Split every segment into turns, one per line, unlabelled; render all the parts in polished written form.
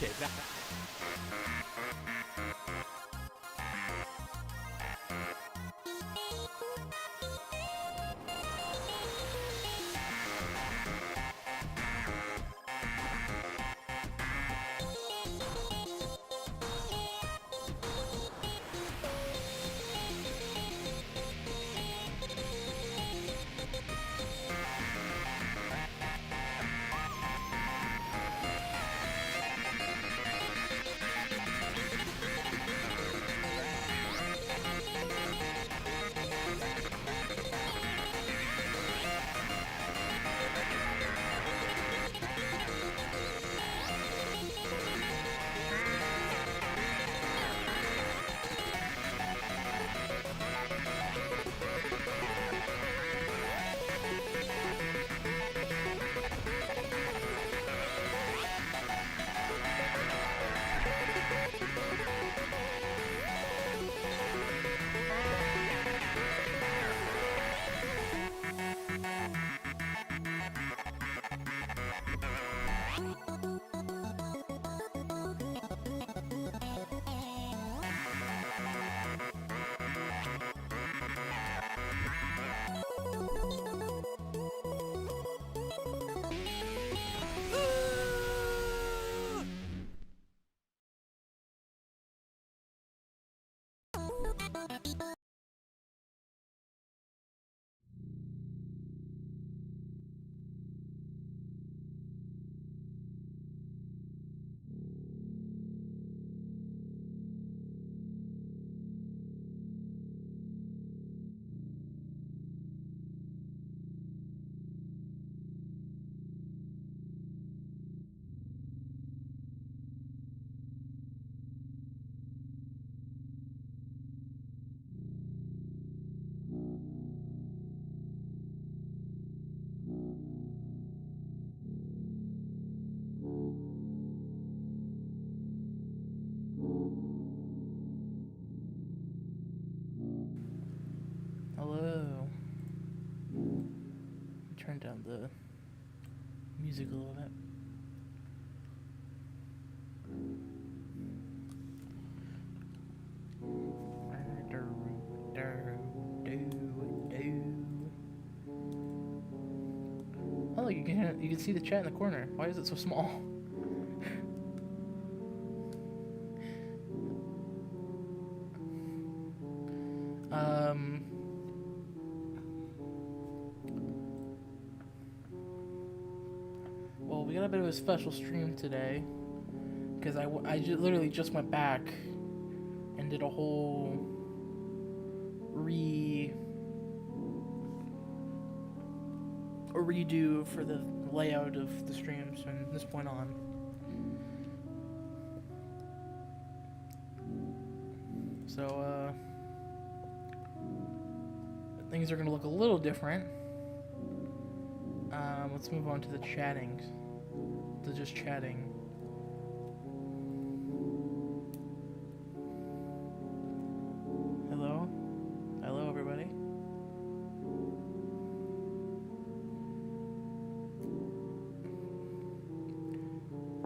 Okay, back.
Hello. Turn down the music a little bit. Oh, look, you can see the chat in the corner. Why is it so small? Well, we got a bit of a special stream today because literally just went back and did a whole redo for the layout of the streams from this point on. So things are gonna look a little different. Let's move on to the chatting. To just chatting. Hello? Hello, everybody.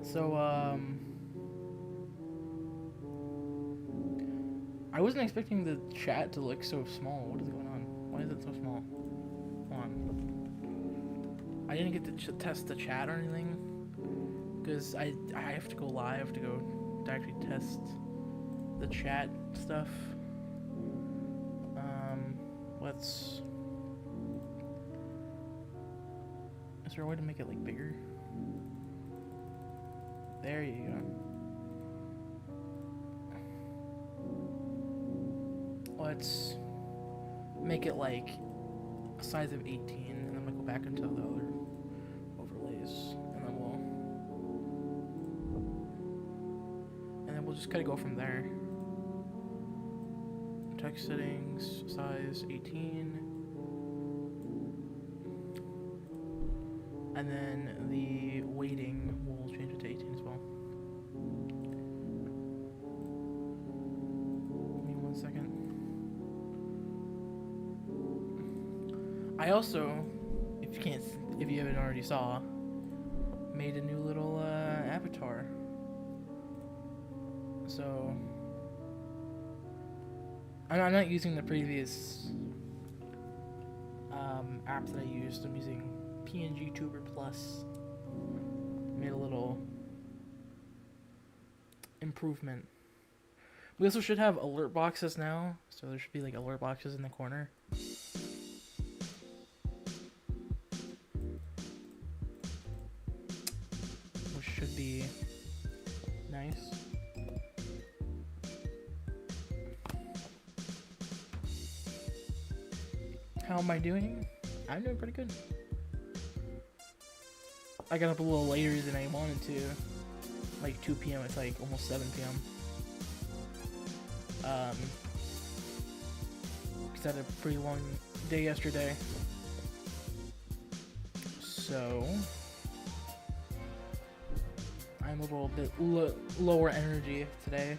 So, I wasn't expecting the chat to look so small. What is going on? Why is it so small? Hold on. I didn't get to test the chat or anything. Because I have to go live to actually test the chat stuff. Is there a way to make it like bigger? There you go. Let's make it like a size of 18, and then we'll go back into the other overlays, and then we'll just kind of go from there. Text settings, size 18, and then the weighting we'll change it to 18 as well. Give me 1 second. I also, if you haven't already saw, made a new little avatar. So I'm not using the previous app that I used. I'm using PNG Tuber Plus. Made a little improvement. We also should have alert boxes now, so there should be like alert boxes in the corner. Which should be nice. How am I doing? I'm doing pretty good. I got up a little later than I wanted to. Like 2 p.m. It's like almost 7 p.m. Because I had a pretty long day yesterday. So I'm a little bit lower energy today.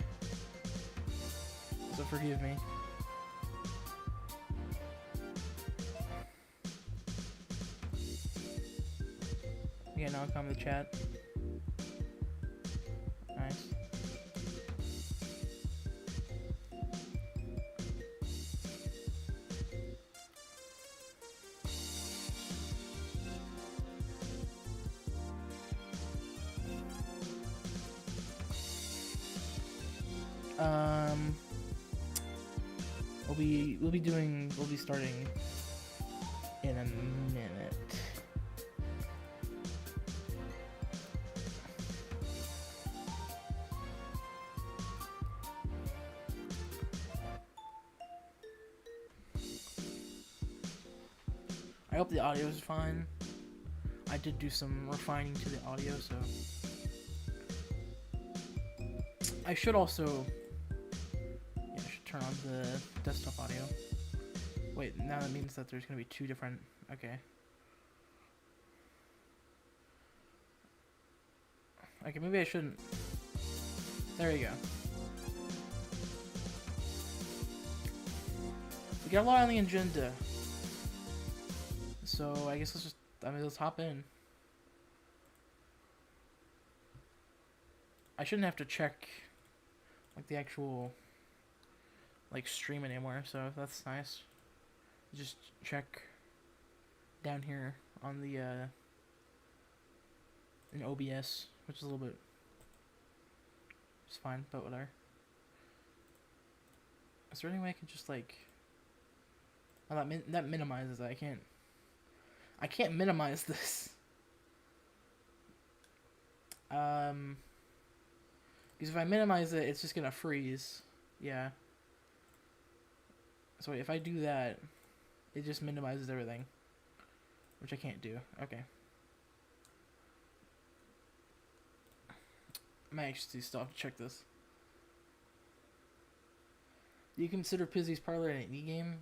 So forgive me. Yeah, now come to chat. Nice. We'll be starting in a minute. I hope the audio is fine. I did do some refining to the audio, so I should also I should turn on the desktop audio. Wait, now that means that there's gonna be two different. Okay. Okay, maybe I shouldn't. There you go. We got a lot on the agenda. So I guess let's hop in. I shouldn't have to check like the actual like stream anymore, so that's nice. Just check down here on the in OBS, which is a little bit, it's fine, but whatever. Is there any way I can just like, oh, that minimizes it. I can't minimize this. Because if I minimize it, it's just gonna freeze. Yeah. So if I do that, it just minimizes everything, which I can't do. Okay. I might actually still have to check this. Do you consider Pizzy's Parlor an indie game?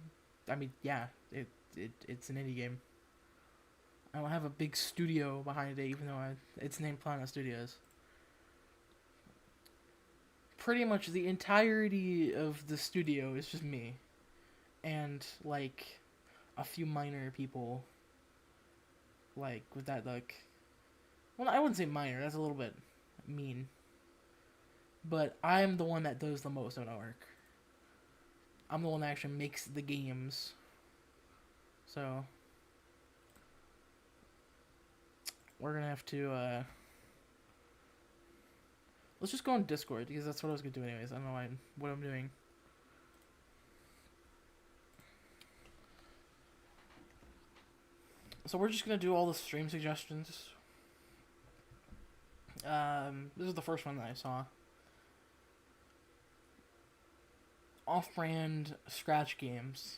I mean, yeah, it's an indie game. I don't have a big studio behind it, even though it's named Planet Studios. Pretty much the entirety of the studio is just me. And, like, a few minor people. Like, with that, like... Well, I wouldn't say minor, that's a little bit mean. But I'm the one that does the most of the work. I'm the one that actually makes the games. So... we're gonna have to, let's just go on Discord, because that's what I was gonna do anyways. I don't know what I'm doing. So we're just gonna do all the stream suggestions. This is the first one that I saw. Off-brand scratch games.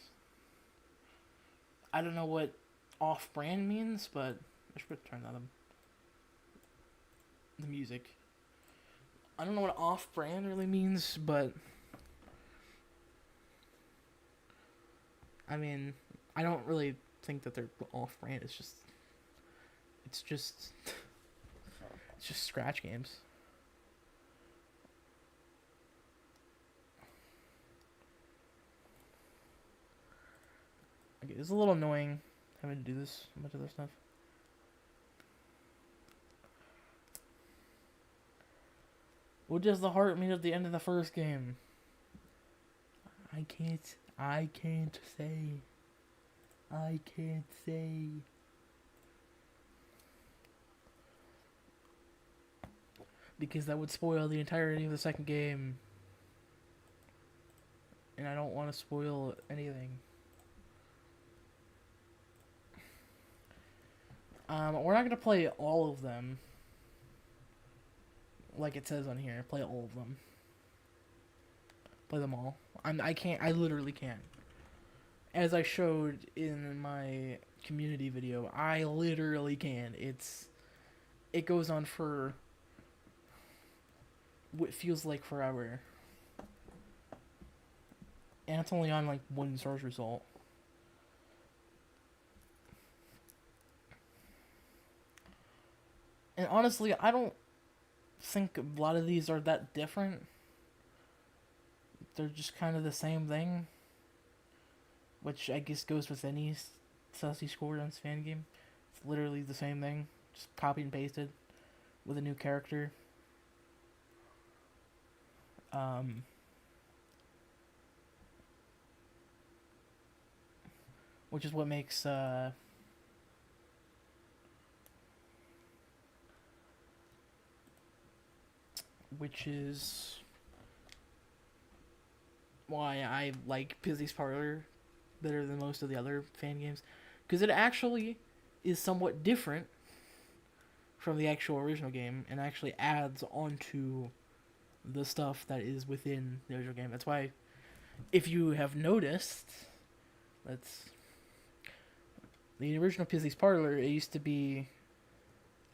I don't know what off-brand means, but I should turn that up. The music. I don't know what off-brand really means, but I mean, I don't really think that they're off-brand. It's just scratch games. Okay, it's a little annoying having to do this, a bunch of this stuff. What does the heart mean at the end of the first game? I can't say. I can't say. Because that would spoil the entirety of the second game. And I don't want to spoil anything. We're not going to play all of them. Like it says on here. Play all of them. Play them all. I literally can't. As I showed in my community video, I literally can. It goes on for what feels like forever. And it's only on like one search result. And honestly, I don't think a lot of these are that different. They're just kind of the same thing. Which I guess goes with any Sussy Squadrons fan game. It's literally the same thing. Just copy and pasted with a new character. Which is what makes which is why I like Pizzy's Parlor better than most of the other fan games, because it actually is somewhat different from the actual original game and actually adds onto the stuff that is within the original game. That's why, if you have noticed, the original Pizzy's Parlor, it used to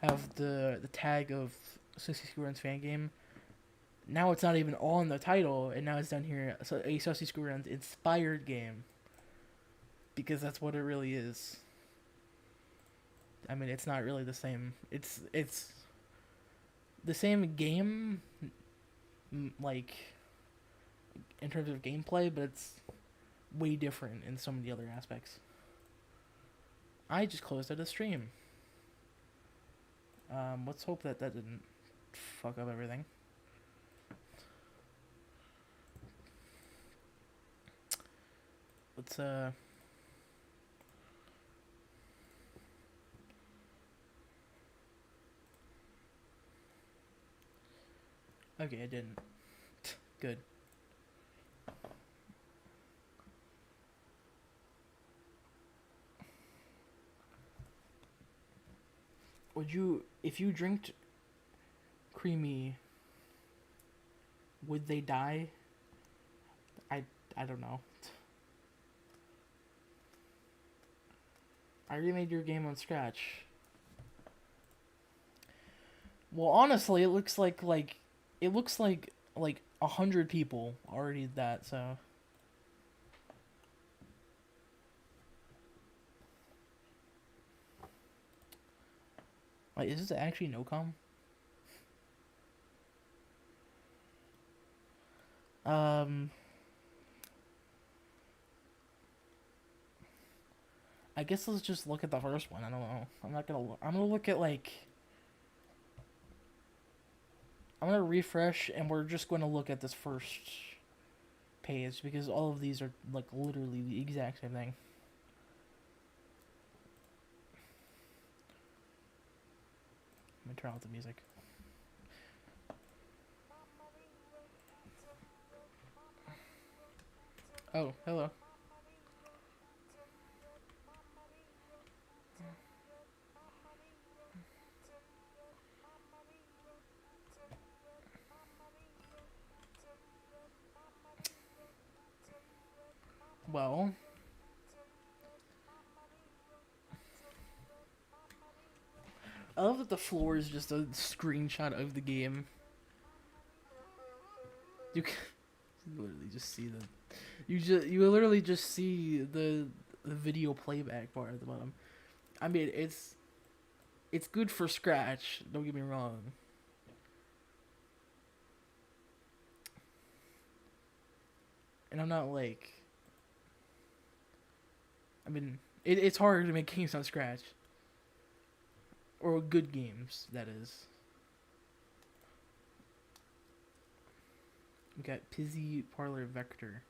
have the tag of Sussy Squadrons fan game. Now it's not even on the title, and now it's down here, so a Sussy Squadrons inspired game. Because that's what it really is. I mean, it's not really the same. It's the same game, like, in terms of gameplay, but it's way different in some of the other aspects. I just closed out a stream. Let's hope that didn't fuck up everything. Let's, okay, I didn't. Good. If you drank creamy, would they die? I don't know. I remade your game on Scratch. Well, honestly, it looks like 100 people already did that, so. Like, is this actually no-com? I guess let's just look at the first one. I don't know. I'm gonna look at, like, I'm gonna refresh, and we're just gonna look at this first page, because all of these are, like, literally the exact same thing. Let me turn off the music. Oh, hello. Well, I love that the floor is just a screenshot of the game. You can literally just see the you literally just see the video playback bar at the bottom. I mean, it's good for Scratch. Don't get me wrong. And I'm not like. I mean, it's hard to make games on Scratch. Or good games, that is. We got Pizzy Parlor Vector.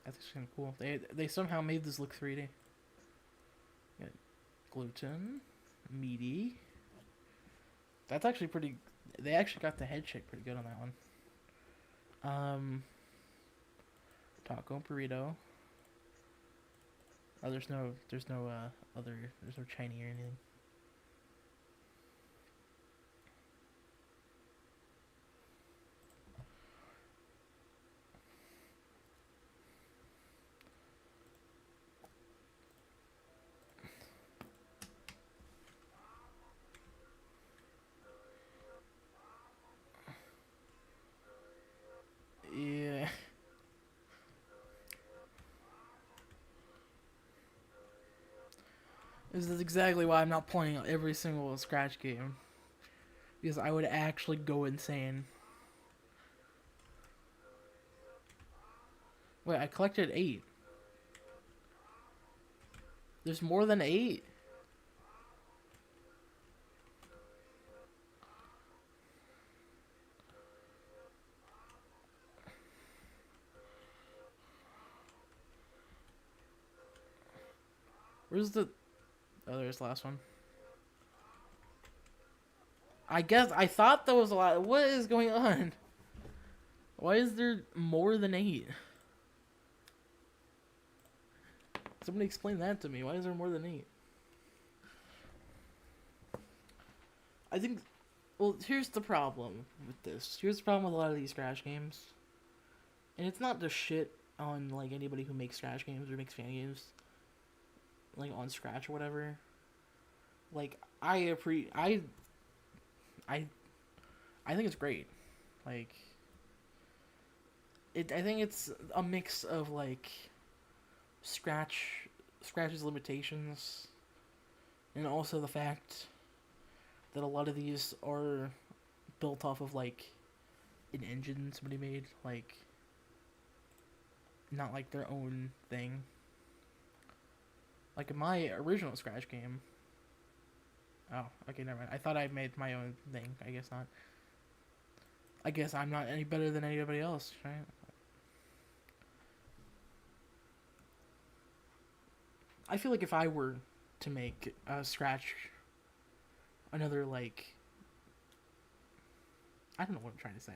That's kind of cool. They somehow made this look 3D. Got Gluten, Meaty. That's actually pretty. They actually got the head shape pretty good on that one. Taco Burrito. Oh, there's no Chinese or anything. Yeah. This is exactly why I'm not playing every single Scratch game. Because I would actually go insane. Wait, I collected 8. There's more than 8? Where's the... Oh, there's the last one. I guess I thought there was a lot. What is going on? Why is there more than 8? Somebody explain that to me. Why is there more than 8? I think... Well, here's the problem with this. Here's the problem with a lot of these Scratch games. And it's not to shit on, like, anybody who makes Scratch games or makes fan games. Like, on Scratch or whatever. Like, I think it's great. Like... I think it's a mix of, like... Scratch's limitations, and also the fact that a lot of these are built off of like an engine somebody made, like not like their own thing. Like in my original Scratch game. Oh, okay, never mind. I thought I made my own thing. I guess not. I guess I'm not any better than anybody else, right? I feel like if I were to make a Scratch, another, like, I don't know what I'm trying to say.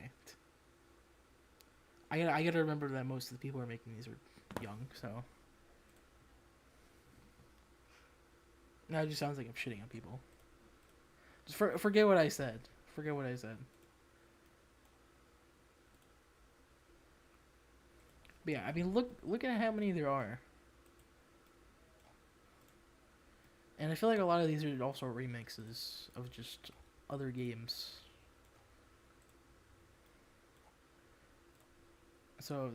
I gotta remember that most of the people who are making these are young, so. Now it just sounds like I'm shitting on people. Just forget what I said. Forget what I said. But yeah, I mean, look at how many there are. And I feel like a lot of these are also remixes of just other games. So,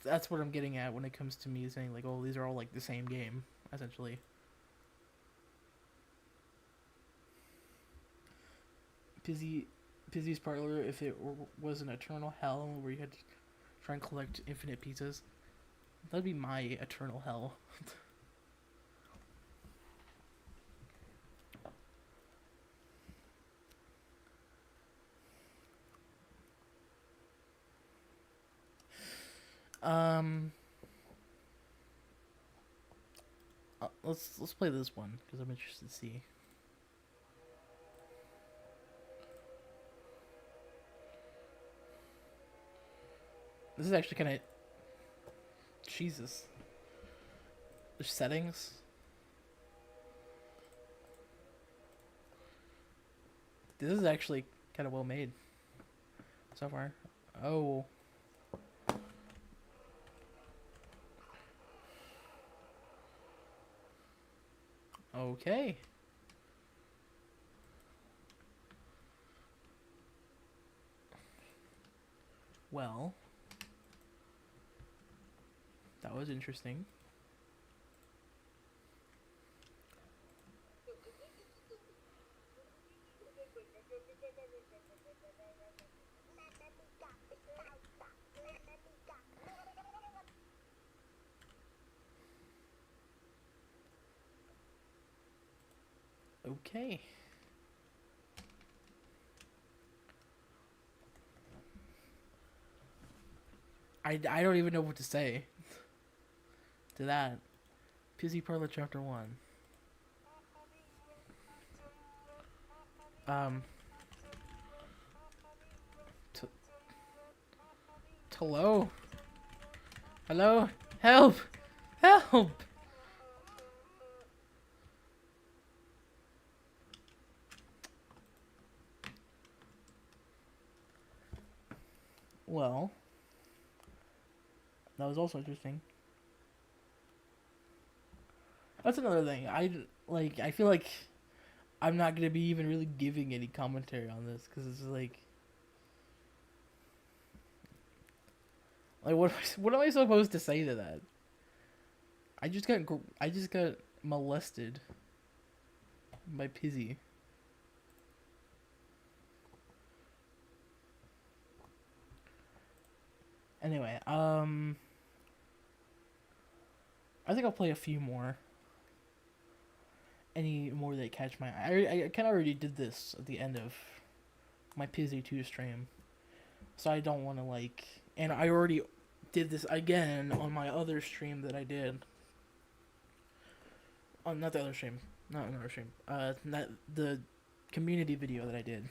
that's what I'm getting at when it comes to me saying, like, oh, these are all, like, the same game, essentially. Pizzy's Parlor, if it was an eternal hell where you had to try and collect infinite pizzas, that'd be my eternal hell. Let's play this one because I'm interested to see. This is actually kind of... Jesus. There's settings. This is actually kind of well made so far. Oh. Okay. Well, that was interesting. Okay. I don't even know what to say to that. Pizzy Parlor Chapter 1. Um, t- hello? Hello? Help! Help! Well, that was also interesting. That's another thing. I feel like I'm not gonna be even really giving any commentary on this because it's like what am I supposed to say to that? I just got molested by Pizzy. Anyway, I think I'll play a few more. Any more that catch my eye. I kind of already did this at the end of my Pizzy 2 stream, so I don't want to like. And I already did this again on my other stream that I did. On not the other stream, not another stream. Not the community video that I did.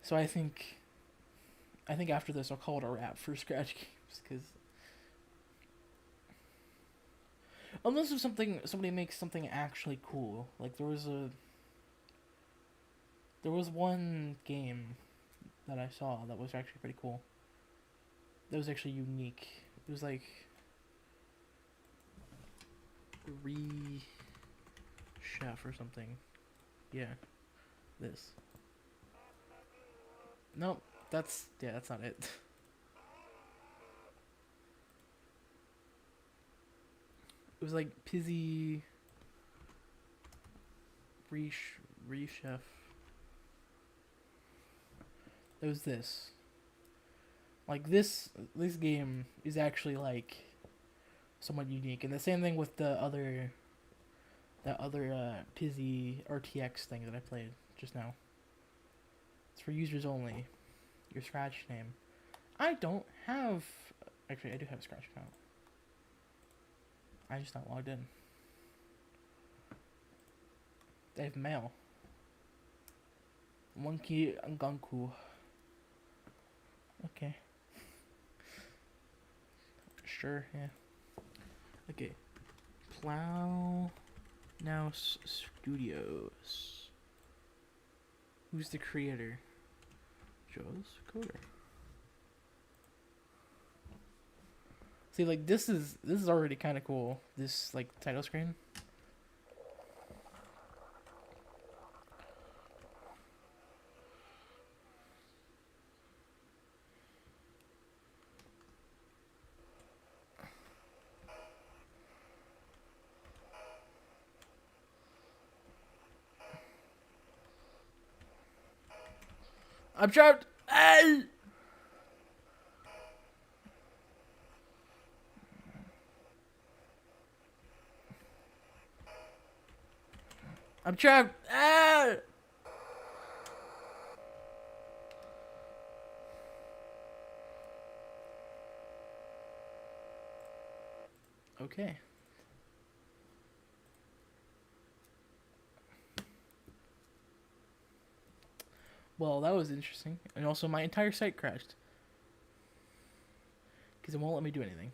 So I think after this I'll call it a wrap for Scratch Games because unless if somebody makes something actually cool, like there was one game that I saw that was actually pretty cool. That was actually unique. It was like chef or something. Yeah, this. Nope, that's not it. It was like Pizzy Chef. It was this. Like this game is actually like somewhat unique, and the same thing with that other Pizzy RTX thing that I played just now. It's for users only. Your Scratch name. I don't have. Actually, I do have a Scratch account. I just not logged in. They have mail. Monkey Ganku. Okay. Sure, yeah. Okay. Plow Now Studios. Who's the creator? Joe's Coder. See, like this is already kind of cool. This like title screen. I'm trapped. Hey! I'm trapped. Ah! Okay. Well, that was interesting. And also my entire site crashed. Because it won't let me do anything.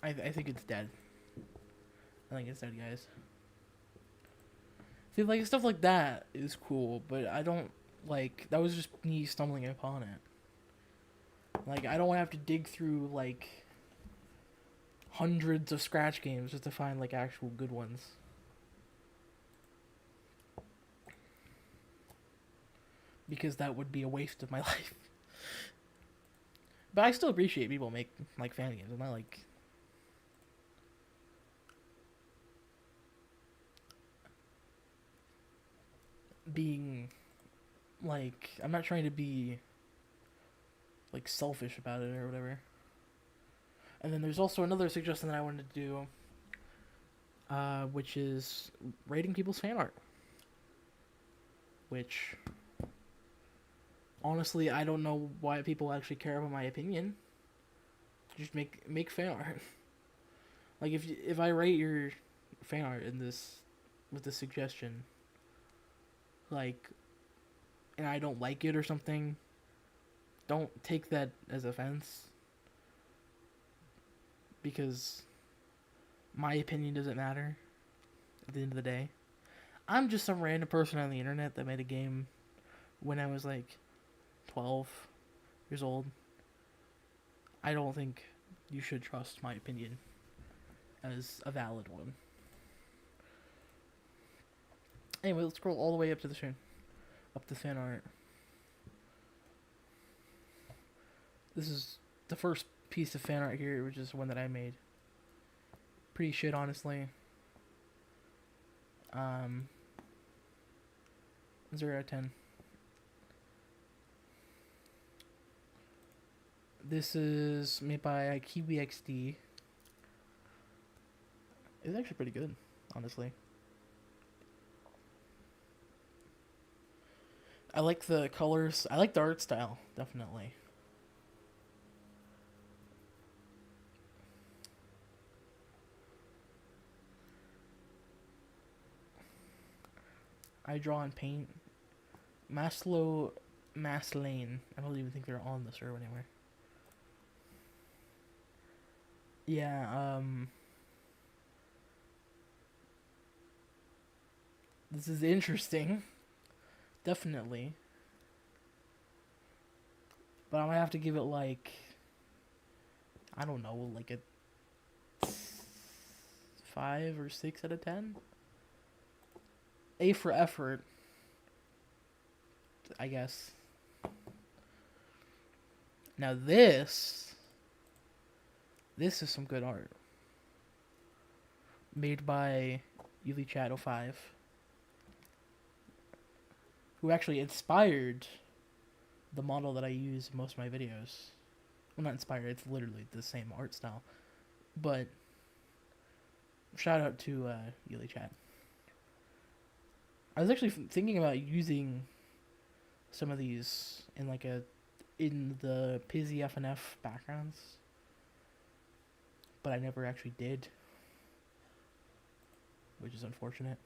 I think it's dead. I think it's dead, guys. See, like, stuff like that is cool, but I don't, like, that was just me stumbling upon it. Like, I don't want to have to dig through, like, hundreds of scratch games just to find like actual good ones. Because that would be a waste of my life. But I still appreciate people make like fan games. I'm not like being like, I'm not trying to be like selfish about it or whatever. And then there's also another suggestion that I wanted to do, which is rating people's fan art. Which, honestly, I don't know why people actually care about my opinion. Just make fan art. Like if I rate your fan art in this with the suggestion, like, and I don't like it or something, don't take that as offense. Because my opinion doesn't matter at the end of the day. I'm just some random person on the internet that made a game when I was like 12 years old. I don't think you should trust my opinion as a valid one. Anyway, let's scroll all the way up to the screen. Up to fan art. This is the first piece of fan art here, which is one that I made. Pretty shit, honestly. 0 out of 10. This is made by Kiwi XD. It's actually pretty good, honestly. I like the colors. I like the art style, definitely. I draw and paint. Maslow Maslane. I don't even think they're on the server anymore. Yeah, this is interesting. Definitely. But I'm gonna have to give it like, I don't know, like a 5 or 6 out of 10. A for effort, I guess. Now this is some good art. Made by UliChat05. Who actually inspired the model that I use in most of my videos. Well, not inspired, it's literally the same art style. But shout out to UliChat. I was actually thinking about using some of these in like in the Pizzy FNF backgrounds, but I never actually did, which is unfortunate.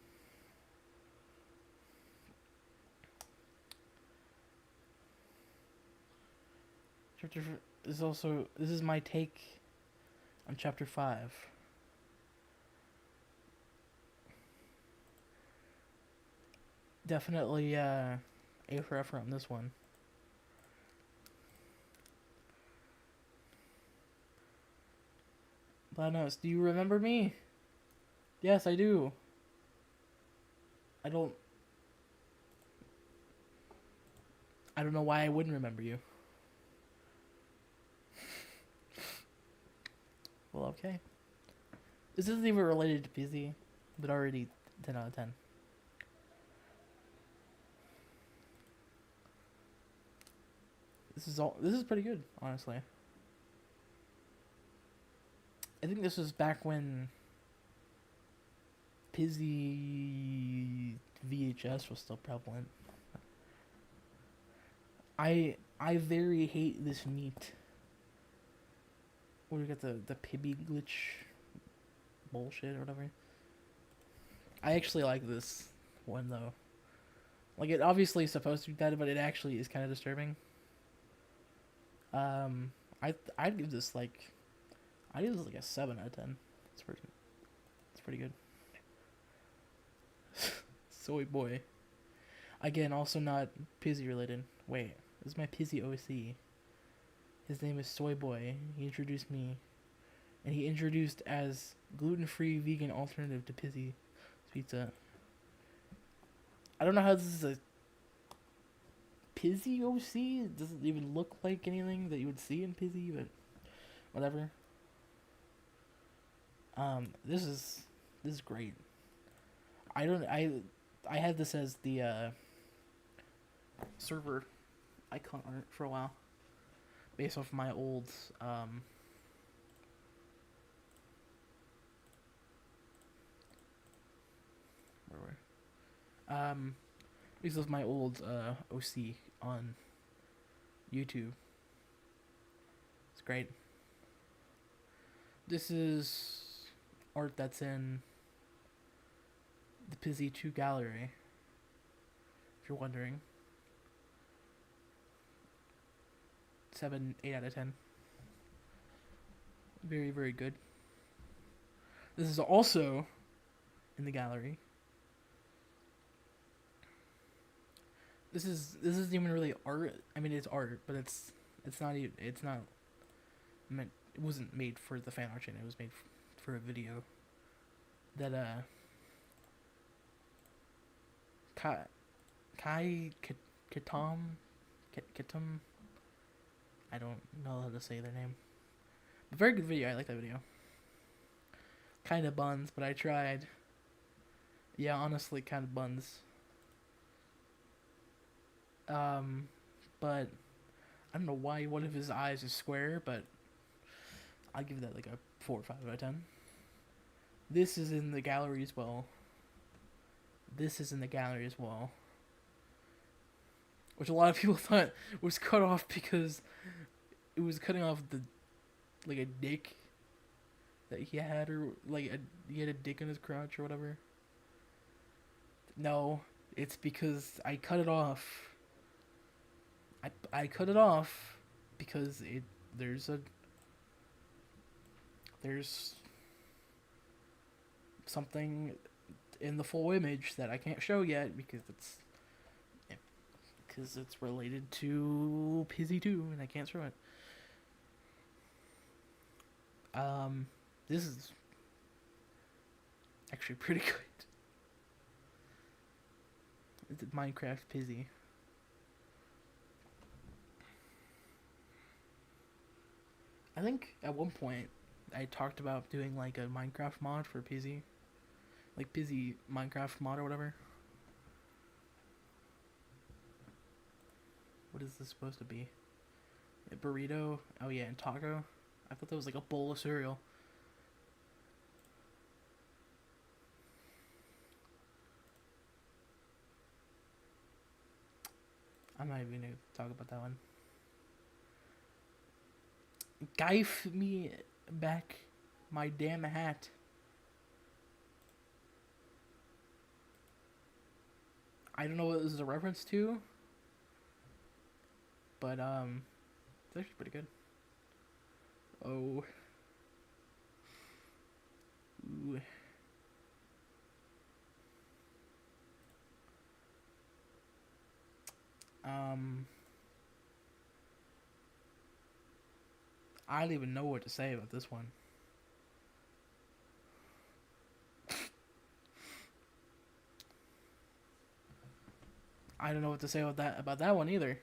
This is my take on chapter 5. Definitely A for effort on this one. Blanos, do you remember me? Yes, I do. I don't know why I wouldn't remember you. Well, okay. This isn't even related to PZ, but already 10 out of 10. This is pretty good, honestly. I think this was back when Pizzy VHS was still prevalent. I very hate this meat. Where we got the Pibby glitch bullshit or whatever. I actually like this one though. Like, it obviously is supposed to be bad, but it actually is kind of disturbing. I'd give this like a 7 out of 10. It's pretty good. Soy boy. Again, also not Pizzy related. Wait, this is my Pizzy OC. His name is Soy Boy. He introduced me and he introduced as gluten-free vegan alternative to Pizzy Pizza. I don't know how this is a Pizzy OC. It doesn't even look like anything that you would see in Pizzy, but whatever. This is great. I had this as the server icon art for a while, based off my old this was my old OC on YouTube. It's great. This is art that's in the Pizzy 2 gallery, if you're wondering. 7, 8 out of 10. Very, very good. This is also in the gallery. This isn't even really art. I mean, it's art, but it's not meant. It wasn't made for the fan art channel. It was made for a video that Kai Kitam, I don't know how to say their name. But very good video. I like that video. Kind of buns, but I tried. Yeah, honestly, kind of buns. But I don't know why one of his eyes is square, but I'll give that like a 4 or 5 out of 10. This is in the gallery as well. This is in the gallery as well. Which a lot of people thought was cut off because it was cutting off like a dick that he had, or like he had a dick in his crotch or whatever. No, it's because I cut it off. I cut it off because there's something in the full image that I can't show yet because it's related to Pizzy 2 and I can't show it. This is actually pretty good. It's Minecraft Pizzy. I think at one point I talked about doing like a Minecraft mod for Pizzy. Like Pizzy Minecraft mod or whatever. What is this supposed to be? A burrito? Oh yeah, and taco? I thought that was like a bowl of cereal. I'm not even gonna talk about that one. Give me back my damn hat. I don't know what this is a reference to, but it's actually pretty good. Oh. Ooh. I don't even know what to say about this one. I don't know what to say about that one either.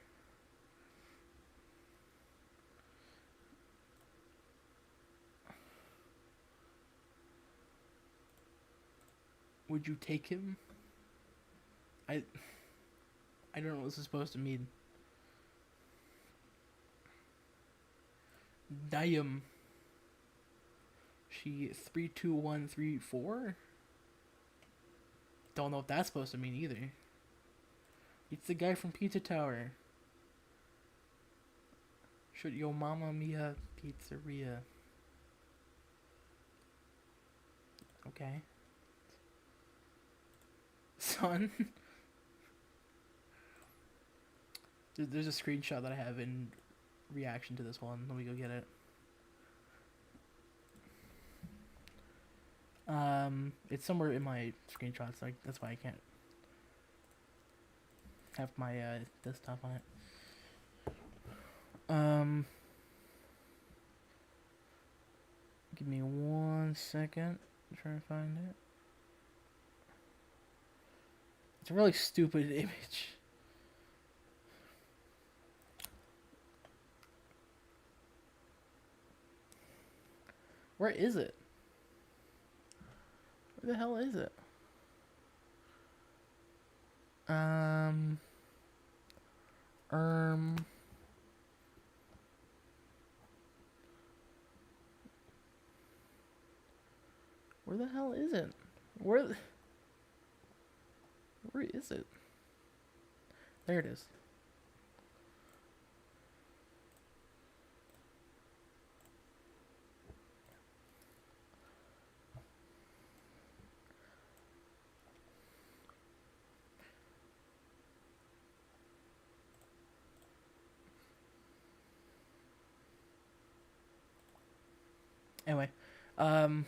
Would you take him? I don't know what this is supposed to mean. Diam. She 32134? Don't know what that's supposed to mean either. It's the guy from Pizza Tower. Should yo mama mia pizzeria. Okay. Son. There's a screenshot that I have in reaction to this one. Let me go get it. It's somewhere in my screenshots. Like that's why I can't have my desktop on it. Give me second. I'm trying to find it. It's a really stupid image. Where is it? Where the hell is it? Um. Where the hell is it? Where is it? There it is. Anyway, are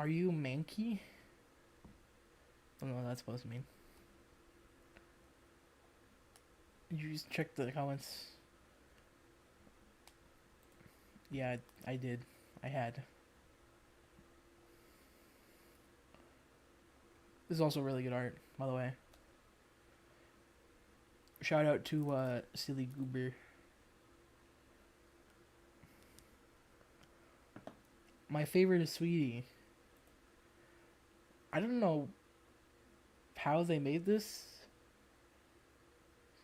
you manky? I don't know what that's supposed to mean. Did you just check the comments? Yeah, I did. I had. This is also really good art, by the way. Shout out to Silly Goober. My favorite is Sweetie. I don't know how they made this,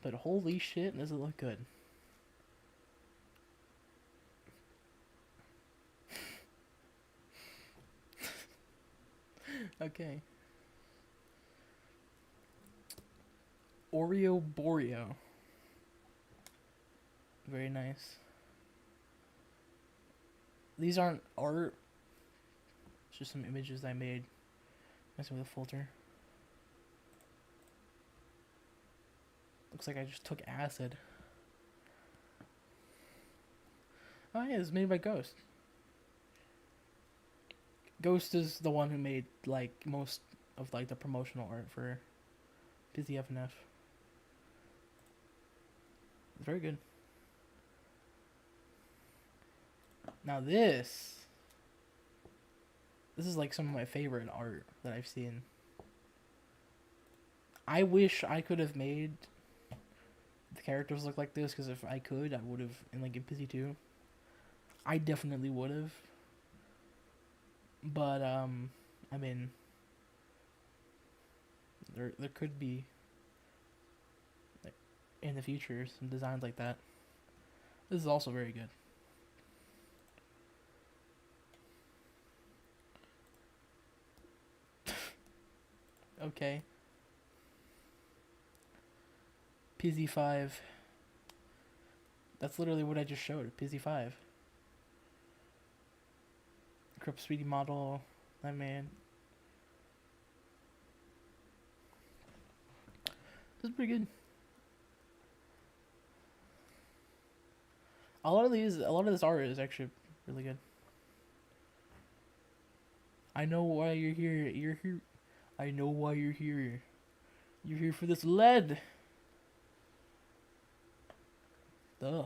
but holy shit, does it look good. Okay. Oreo Boreo. Very nice. These aren't art. It's just some images I made. Messing with a filter. Looks like I just took acid. Oh yeah, it's made by Ghost. Ghost is the one who made like most of like the promotional art for Busy FNF. It's very good. Now this is like some of my favorite art that I've seen. I wish I could have made the characters look like this, because if I could, I would have in like in Busy 2. I definitely would have. But I mean, there could be in the future some designs like that. This is also very good. Okay. PZ5. That's literally what I just showed. PZ5. Crip Sweetie model. That man. This is pretty good. A lot of this art is actually really good. I know why you're here. You're here. I know why you're here. You're here for this lead. Duh.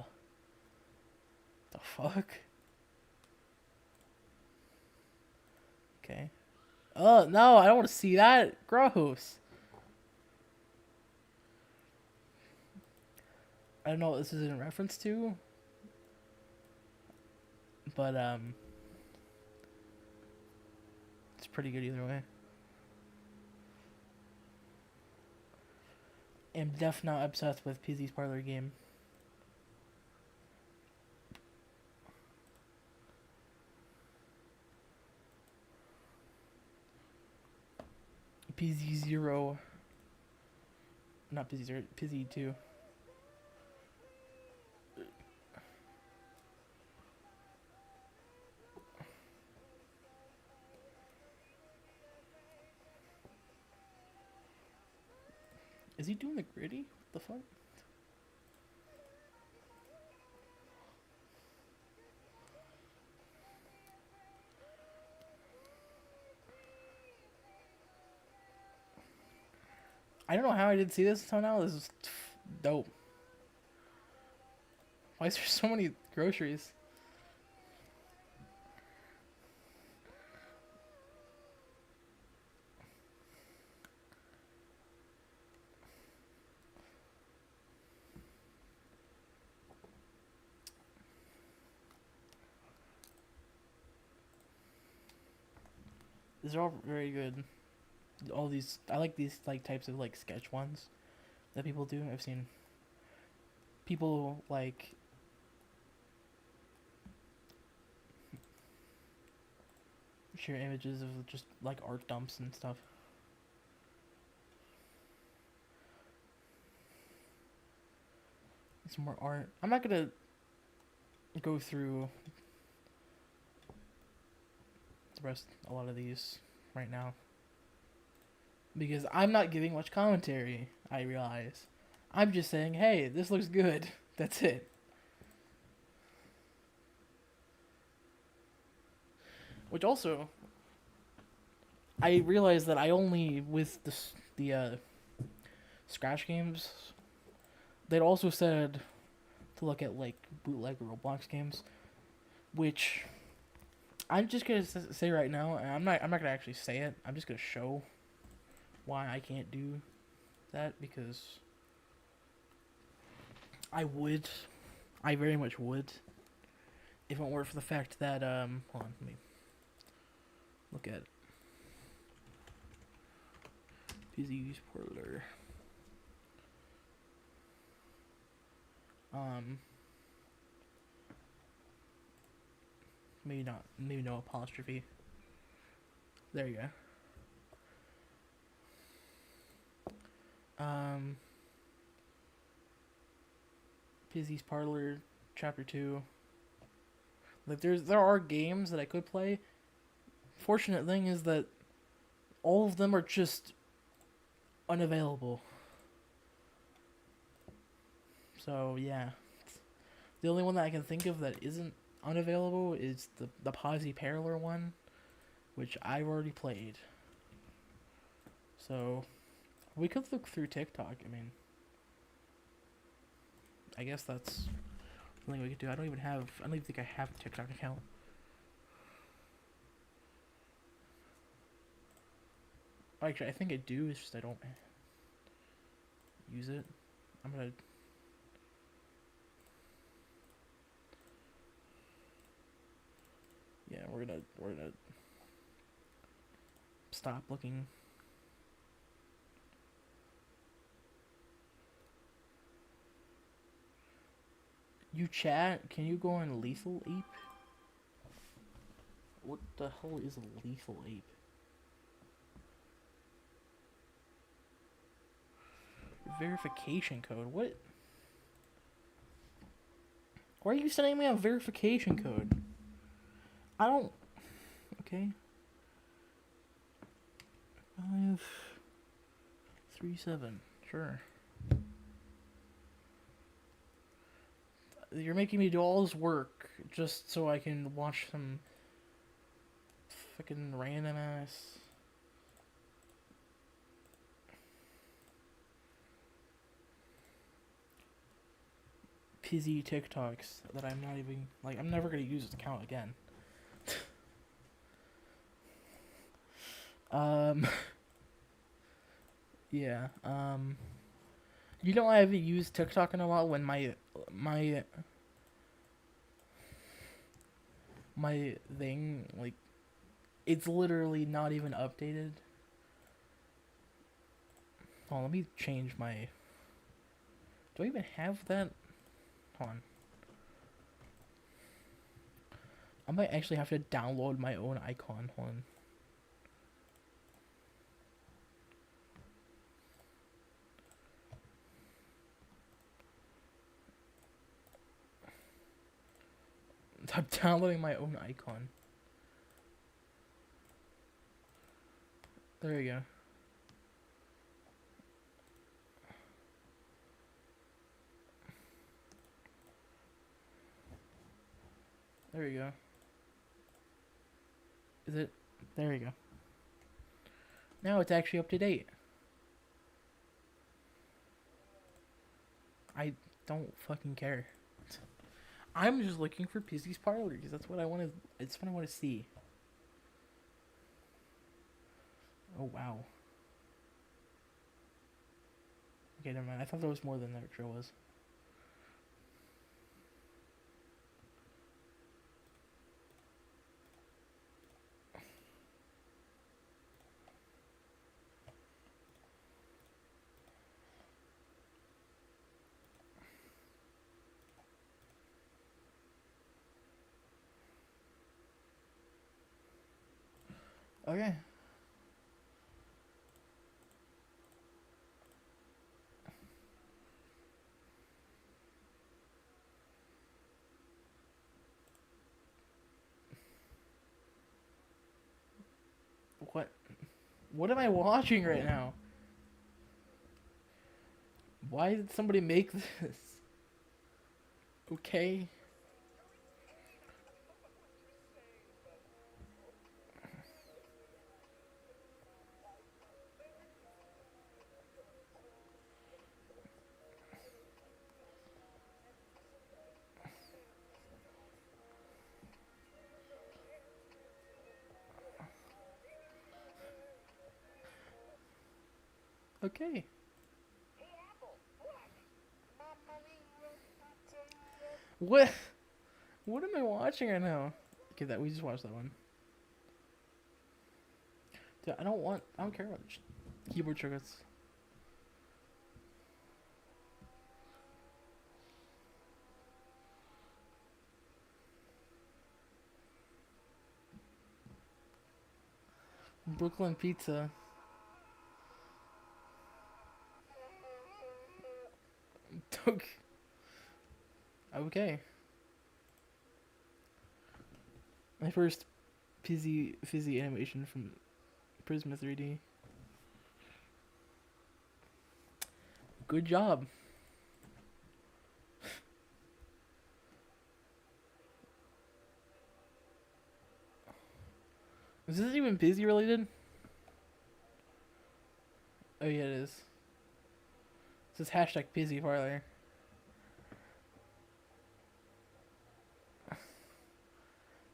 The fuck? Okay. Oh, no, I don't want to see that. Gross. I don't know what this is in reference to. But, it's pretty good either way. I'm definitely not obsessed with PZ's parlor game. PZ0. Not PZ0, PZ2. Is he doing the gritty? What the fuck? I don't know how I didn't see this until now. This is dope. Why is there so many groceries? These are all very good. All these, I like these like types of like sketch ones that people do. I've seen people like share images of just like art dumps and stuff. Some more art. I'm not gonna go through a lot of these right now because I'm not giving much commentary. I realize. I'm just saying, hey, this looks good. That's it. Which also, I realized that I only with the Scratch games. They'd also said to look at like bootleg Roblox games, which I'm just gonna say right now. And I'm not gonna actually say it. I'm just gonna show why I can't do that because I very much would, if it weren't for the fact that hold on, let me look at Pizzy's Parlor. Maybe not, maybe no apostrophe. There you go. Pizzy's Parlor, Chapter 2. Like there are games that I could play. Fortunate thing is that all of them are just unavailable. So yeah, the only one that I can think of that isn't unavailable is the Pizzy Parlor one, which I've already played. So we could look through TikTok. I mean, I guess that's something we could do. I don't even think I have a TikTok account. Actually, I think I do. It's just I don't use it. I'm gonna. Yeah, we're gonna stop looking. You chat? Can you go on Lethal Ape? What the hell is a Lethal Ape? Verification code? What? Why are you sending me a verification code? I don't. Okay. 537. Sure. You're making me do all this work just so I can watch some fucking random ass. Pizzy TikToks that I'm not even like. I'm never gonna use this account again. Yeah. You know I haven't used TikTok in a while when my thing like it's literally not even updated. Oh, let me change my. Do I even have that? Hold on. I might actually have to download my own icon. Hold on. I'm downloading my own icon. There you go. There you go. Is it? There you go. Now it's actually up to date. I don't fucking care. I'm just looking for Pizzy's Parlor because that's what I want to. It's what I want to see. Oh wow. Okay, never mind. I thought there was more than there sure was. Okay. What? What am I watching right now? Why did somebody make this? Okay. Okay. What? What am I watching right now? Okay, that we just watched that one. Dude, I don't care about keyboard shortcuts. Brooklyn pizza. Okay. My first fizzy animation from Prisma 3D. Good job. Is this even Pizzy related? Oh yeah, it is. This is hashtag Pizzy Parlor.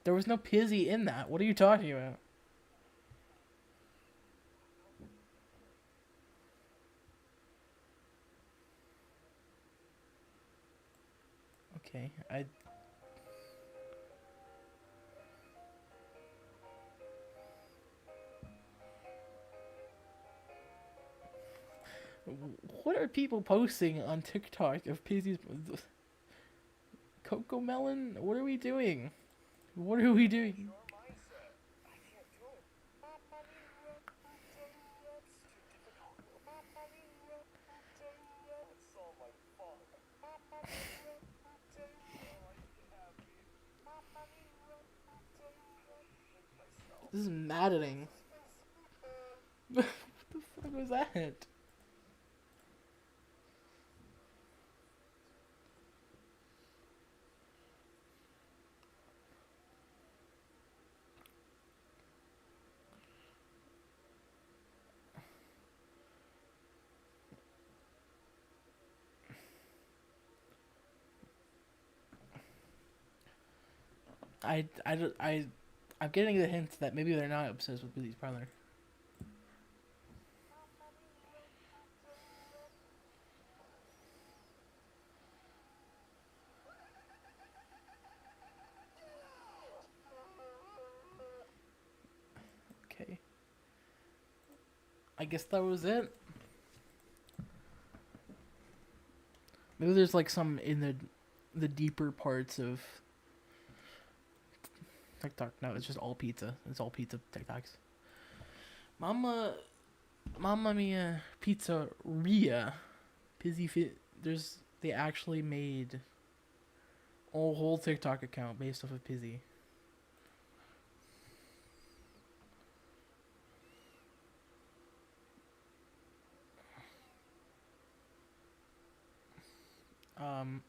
There was no Pizzy in that. What are you talking about? Okay, what are people posting on TikTok of Pizzy's Coco Melon? What are we doing? What are we doing? This is maddening. What the fuck was that? I'm getting the hint that maybe they're not obsessed with Billy's Parlor. Okay. I guess that was it. Maybe there's like some in the deeper parts of TikTok. No, it's just all pizza. It's all pizza TikToks. Mama, Mamma Mia Pizzeria. Pizzy Fit. They actually made a whole TikTok account based off of Pizzy. Um,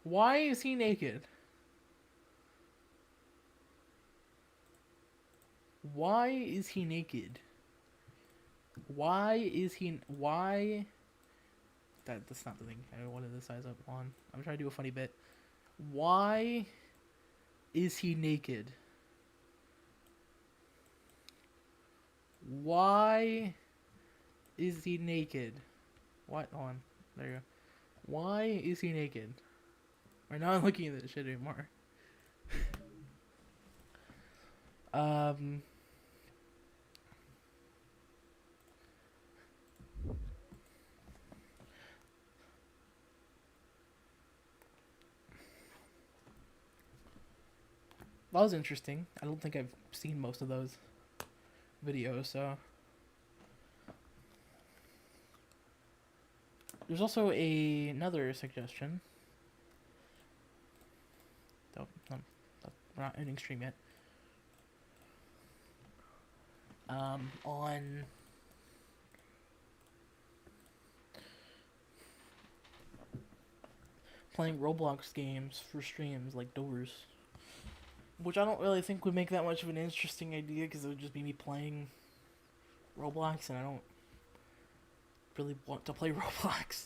why is he naked? Why is he naked? Why is he? Why? That's not the thing I wanted to size up on. I'm trying to do a funny bit. Why is he naked? Why is he naked? What? Hold on. There you go. Why is he naked? We're not looking at this shit anymore. um. that was interesting. I don't think I've seen most of those videos, so. There's also another suggestion. Though, we're not ending stream yet. On playing Roblox games for streams like Doors, which I don't really think would make that much of an interesting idea because it would just be me playing Roblox, and I don't really want to play Roblox.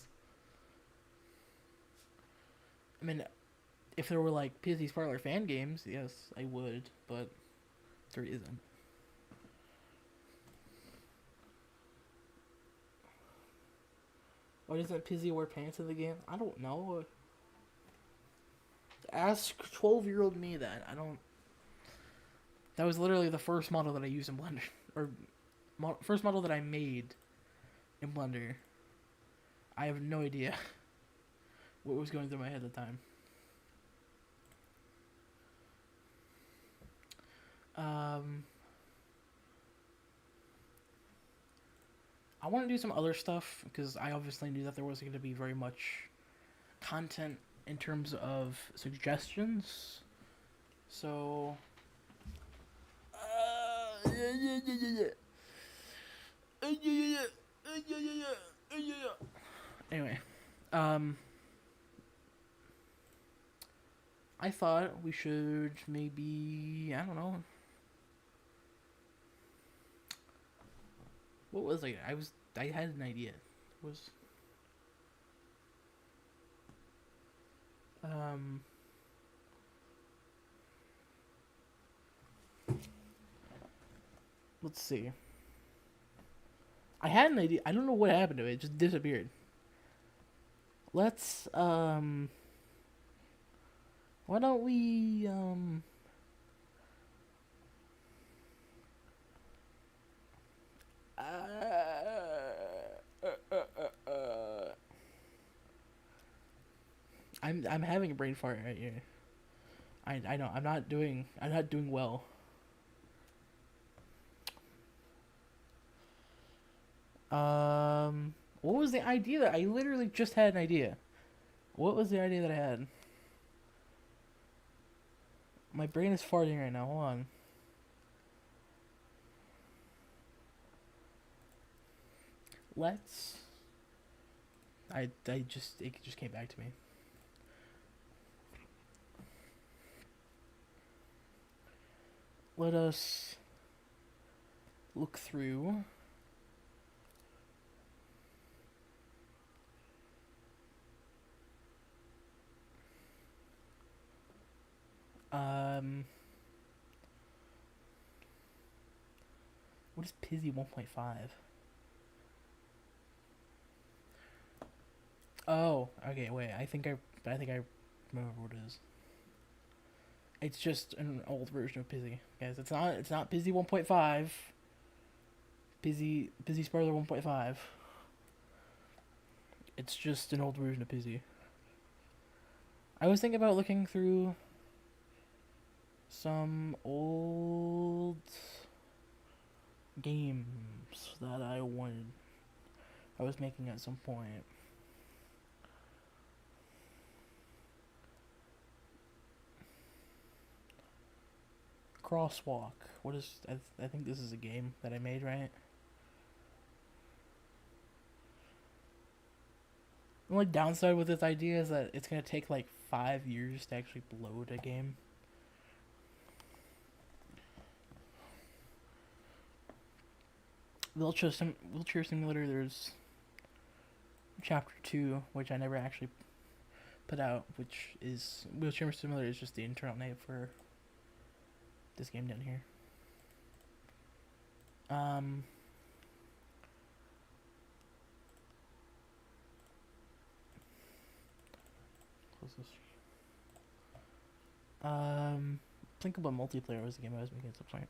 I mean, if there were like PSD's Parlor fan games, yes, I would, but there isn't. Why doesn't Pizzy wear pants in the game? I don't know. Ask 12-year-old me that. I don't. That was literally the first model that I used in Blender. Or, first model that I made in Blender. I have no idea what was going through my head at the time. I want to do some other stuff because I obviously knew that there wasn't going to be very much content in terms of suggestions. So, anyway, I thought we should maybe, I don't know. What was I had an idea. It was let's see. I had an idea. I don't know what happened to it. It just disappeared. Let's why don't we I'm having a brain fart right here. I know I'm not doing well. What was the idea that I literally just had an idea? What was the idea that I had? My brain is farting right now. Hold on. Let's. It just came back to me. Let us look through. What is Pizzy 1.5? Oh, okay, wait. I think I remember what it is. It's just an old version of Pizzy, guys. It's not Pizzy 1.5. Pizzy Sparler 1.5. It's just an old version of Pizzy. I was thinking about looking through some old games that I was making at some point. Crosswalk. What is? I think this is a game that I made, right? The only downside with this idea is that it's gonna take like 5 years to actually load a game. Wheelchair Simulator, there's Chapter 2, which I never actually put out, which is Wheelchair Simulator is just the internal name for this game down here. Close this. Think about multiplayer was the game I was making at some point.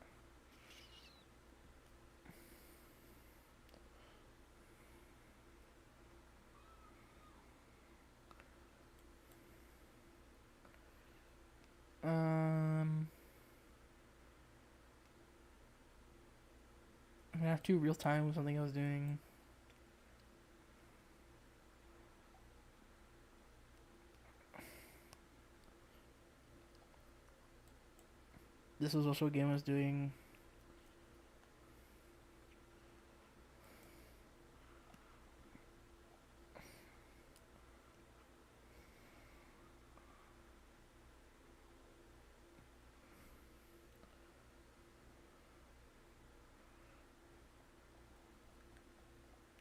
FNAF 2 real time was something I was doing. This was also a game I was doing.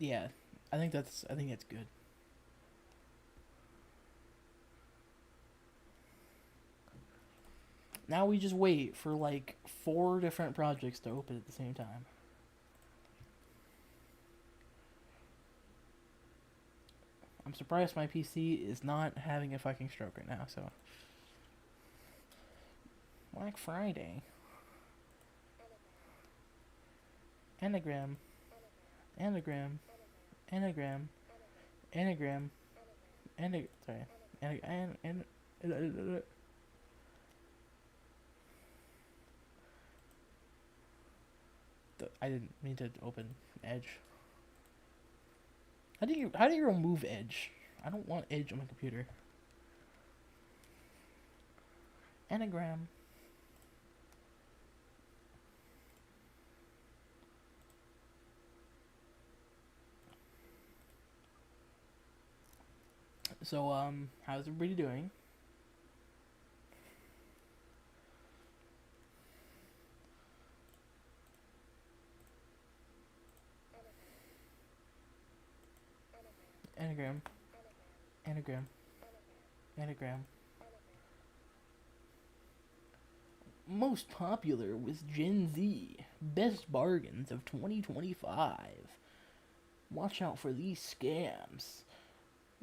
Yeah, I think that's good. Now we just wait for like 4 different projects to open at the same time. I'm surprised my PC is not having a fucking stroke right now, so. Black Friday. Anagram. Anagram. Anagram. Anagram. Sorry. I didn't mean to open Edge. How do you remove Edge? I don't want Edge on my computer. Anagram. So how's everybody doing? Anagram. Anagram. Anagram. Most popular with Gen Z. Best bargains of 2025. Watch out for these scams.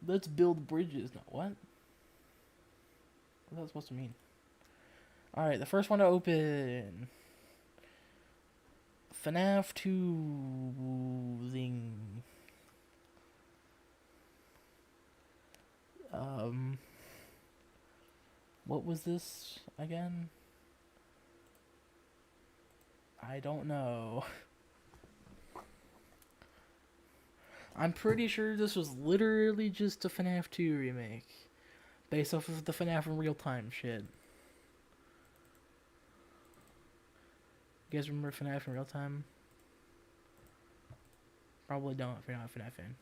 Let's build bridges. No, what? What's that supposed to mean? Alright, the first one to open. FNAF 2 thing. What was this again? I don't know. I'm pretty sure this was literally just a FNAF 2 remake. Based off of the FNAF in real time shit. You guys remember FNAF in real time? Probably don't if you're not a FNAF fan.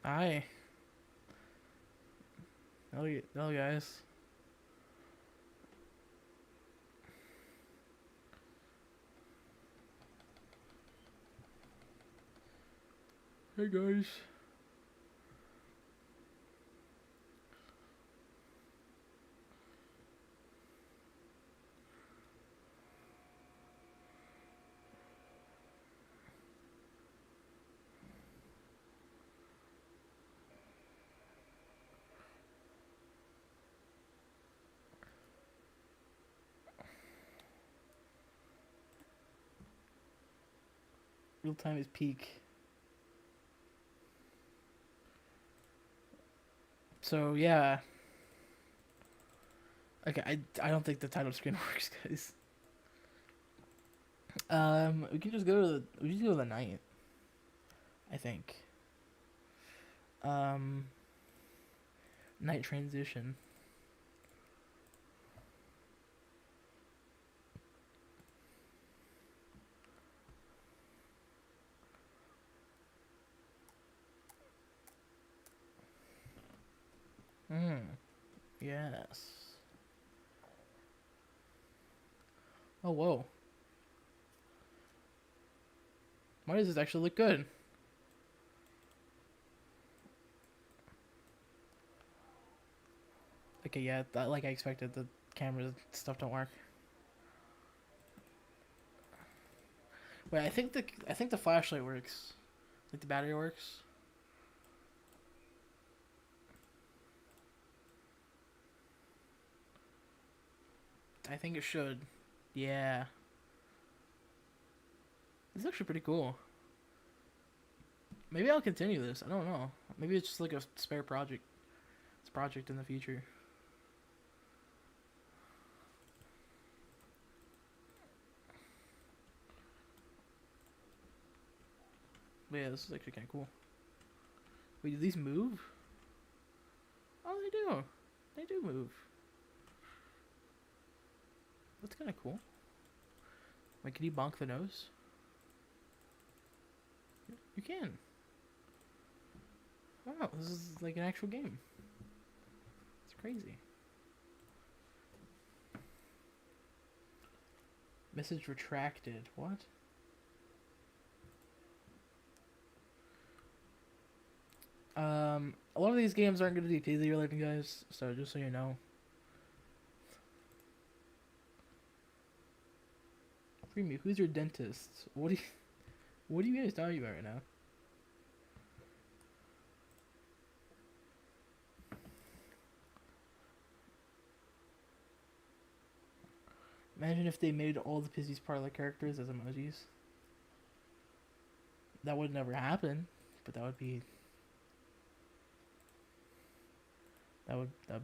Hi. Hello guys. Hey guys. Real time is peak. So yeah. Okay, I don't think the title screen works, guys. We can just go to the night. I think. Night transition. Yes. Oh, whoa. Why does this actually look good? Okay, yeah, like I expected, the camera stuff don't work. Wait, I think the flashlight works. Like the battery works. I think it should. Yeah. This is actually pretty cool. Maybe I'll continue this. I don't know. Maybe it's just like a spare project. It's a project in the future. But yeah, this is actually kind of cool. Wait, do these move? Oh, they do. They do move. That's kind of cool. Wait, can you bonk the nose? You can. Wow, this is like an actual game. It's crazy. Message retracted. What? A lot of these games aren't going to be PZ related, guys. So just so you know. Freemy, who's your dentist? What are you guys talking about right now? Imagine if they made all the Pizzy's parlor characters as emojis. That would never happen, but that would be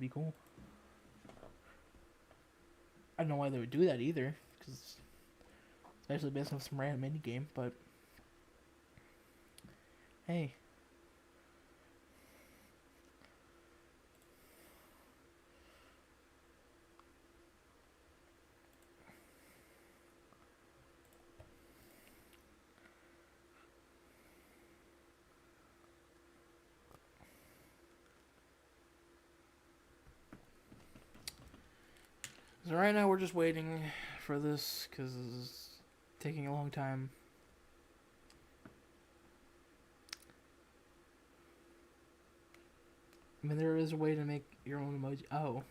cool. I don't know why they would do that either, because it's actually based on some random indie game. But hey, so right now we're just waiting for this because it's taking a long time. I mean, there is a way to make your own emoji. Oh,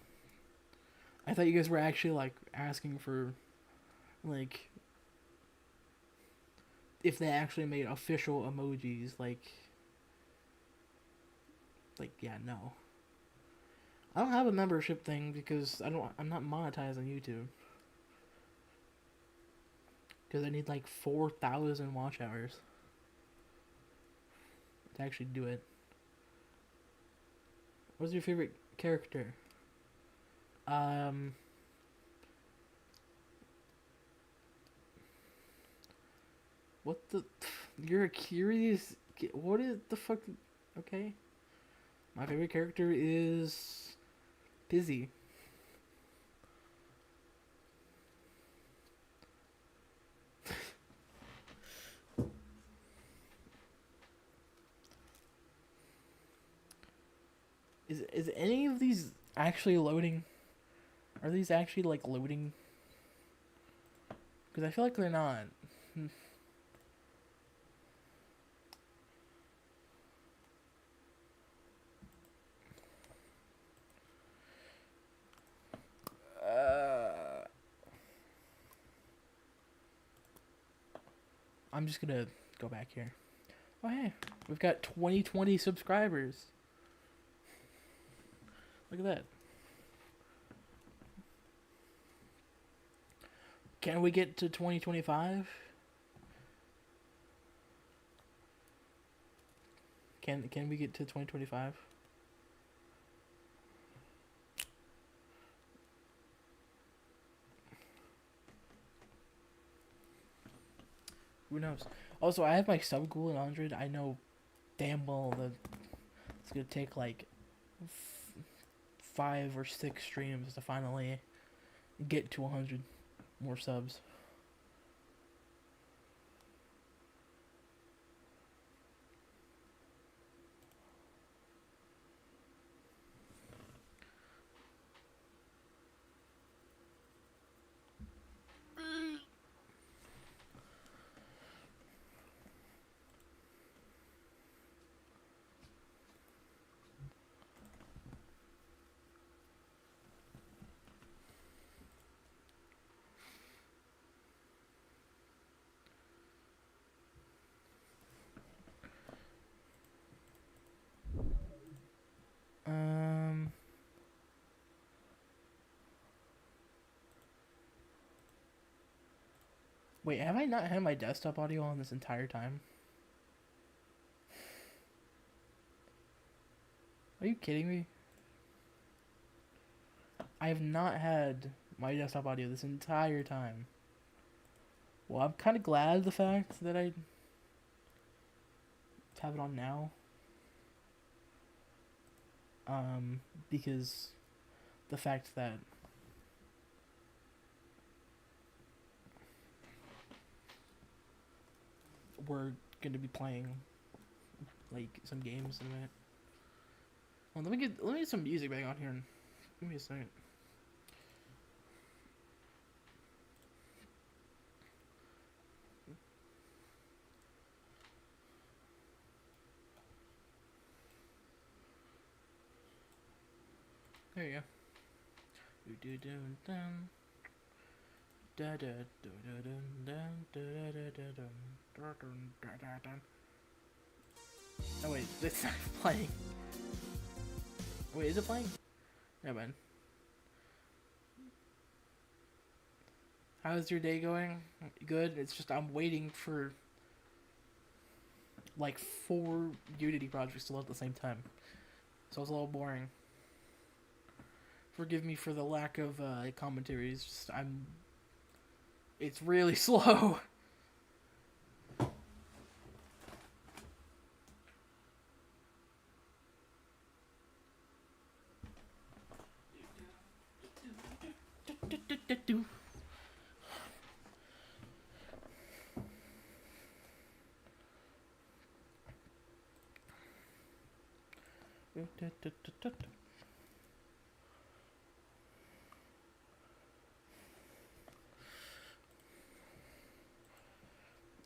I thought you guys were actually like asking for, like, if they actually made official emojis. Like yeah, no. I don't have a membership thing because I'm not monetized on YouTube. Because I need like 4,000 watch hours to actually do it. What's your favorite character? What the? You're a curious. What is the fuck? Okay. My favorite character is Pizzy. Is any of these actually loading? Are these actually like loading? Because I feel like they're not. I'm just gonna go back here. Oh hey, we've got 2020 subscribers. Look at that. Can we get to 2025? Can we get to 2025? Who knows? Also, I have my sub goal at 100. I know damn well that it's gonna take like 5 or 6 streams to finally get to 100 more subs. Wait, have I not had my desktop audio on this entire time? Are you kidding me? I have not had my desktop audio this entire time. Well, I'm kind of glad the fact that I have it on now. Because the fact that we're gonna be playing like some games in a minute. Well, let me get some music back on here. And give me a second. There you go. Oh wait, it's not playing. Wait, is it playing? Never mind. How's your day going? Good. It's just I'm waiting for like 4 Unity projects to load at the same time, so it's a little boring. Forgive me for the lack of commentary. It's just it's really slow.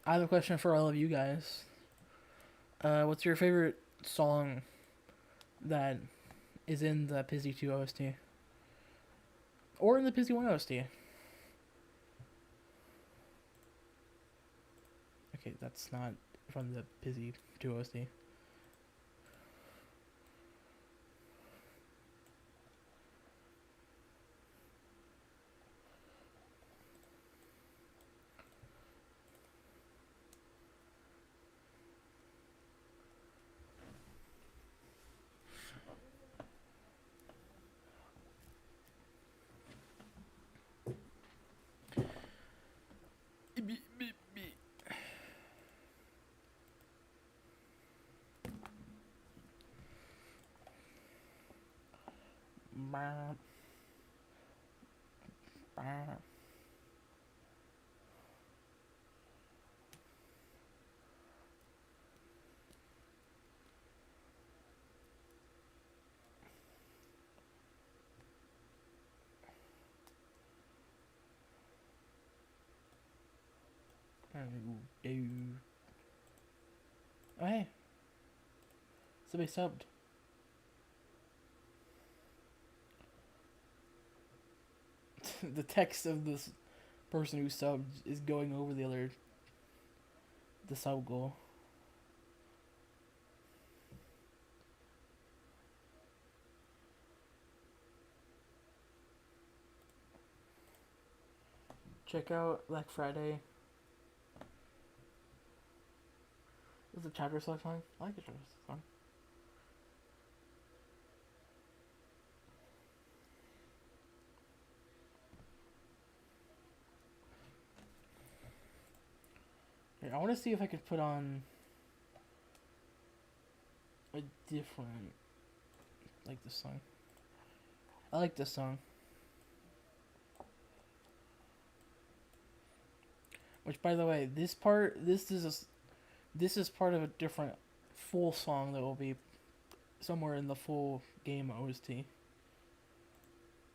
I have a question for all of you guys. What's your favorite song that is in the Pizzy 2 OST? Or in the Pizzy 1 OST? Okay, that's not from the Pizzy 2 OST. Oh hey, somebody subbed. The text of this person who subbed is going over the sub goal. Check out Black Friday. Is the chapter select song? I like the chapter select song. Here, I want to see if I could put on a different, like this song. I like this song. Which, by the way, this is part of a different full song that will be somewhere in the full game OST,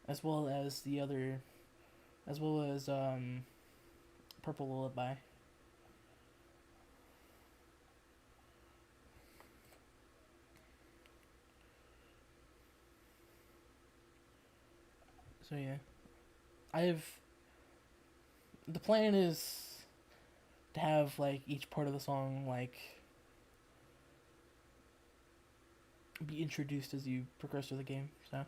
as well as Purple Lullaby. So yeah, the plan is to have like each part of the song like be introduced as you progress through the game. So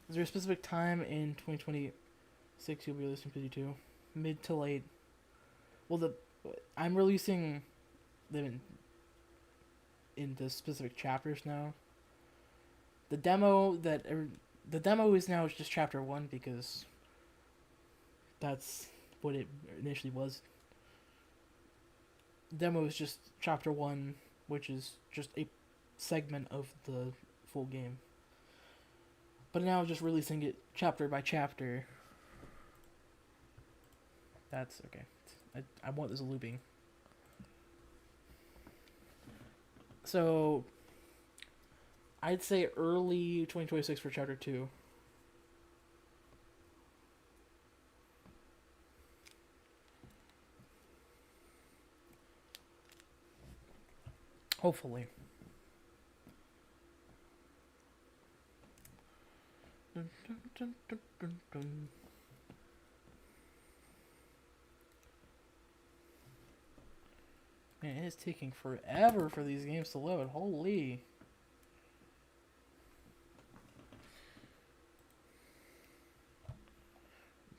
Is there a specific time in 2026 you'll be releasing PZ2? Mid to late. Well, I'm releasing them into specific chapters now. The demo the demo is now just chapter 1 because that's what it initially was. The demo is just chapter 1, which is just a segment of the full game. But now just releasing it chapter by chapter. That's okay. I want this looping. So I'd say early 2026 for chapter 2. Hopefully. Dun, dun, dun, dun, dun. Man, it is taking forever for these games to load. Holy.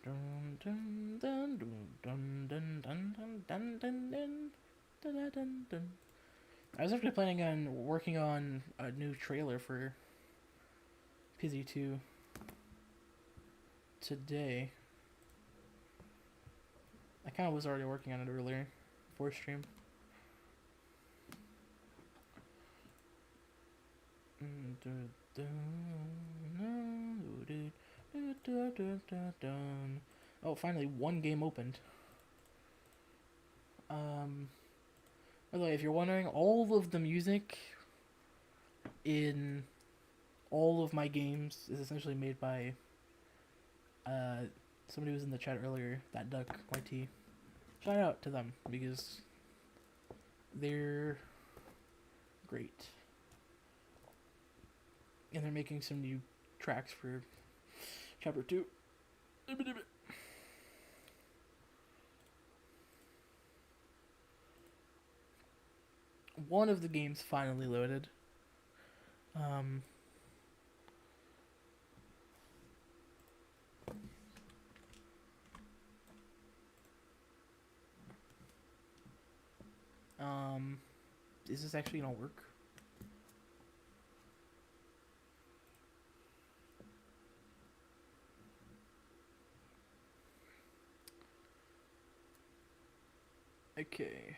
Dun, dun, dun, dun, dun, dun, dun, dun, dun, dun, dun, dun, dun. I was actually planning on working on a new trailer for PZ2 today. I kind of was already working on it earlier before stream. Oh, finally, one game opened. By the way, if you're wondering, all of the music in all of my games is essentially made by somebody who was in the chat earlier, that Duck YT. Shout out to them because they're great. And they're making some new tracks for chapter 2. One of the games finally loaded. Is this actually gonna work? Okay.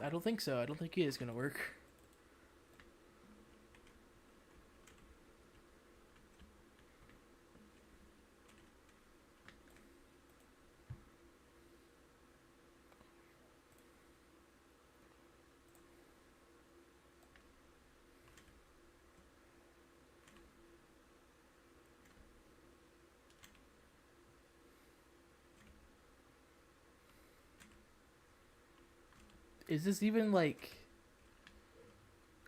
I don't think so. I don't think it is gonna work. Is this even like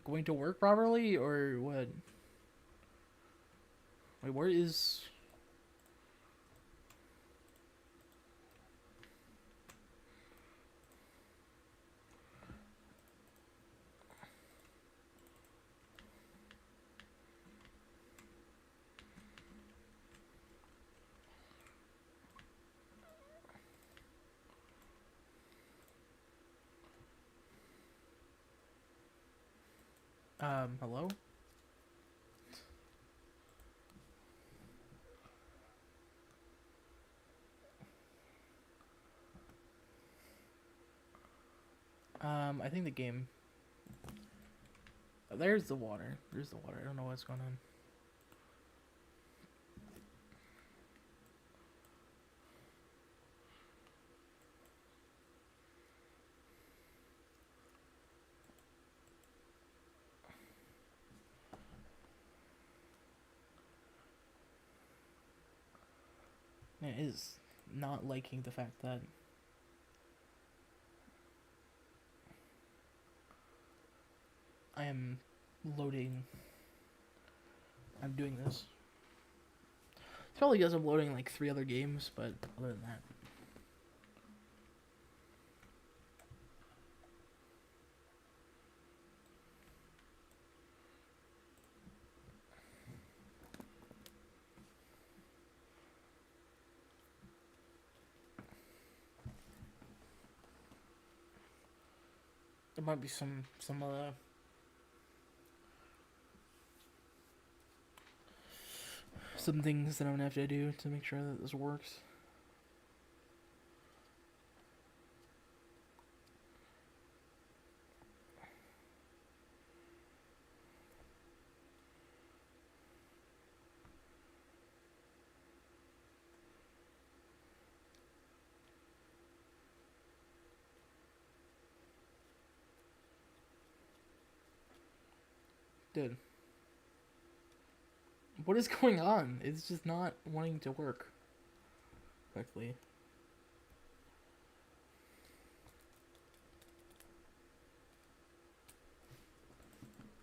going to work properly or what? Wait, where is... hello? I think the game... There's the water. There's the water. I don't know what's going on. It is not liking the fact that... I am loading. I'm doing this. It's probably because I'm loading like 3 other games, but other than that. There might be some things that I'm gonna have to do to make sure that this works. Dude. What is going on? It's just not wanting to work correctly.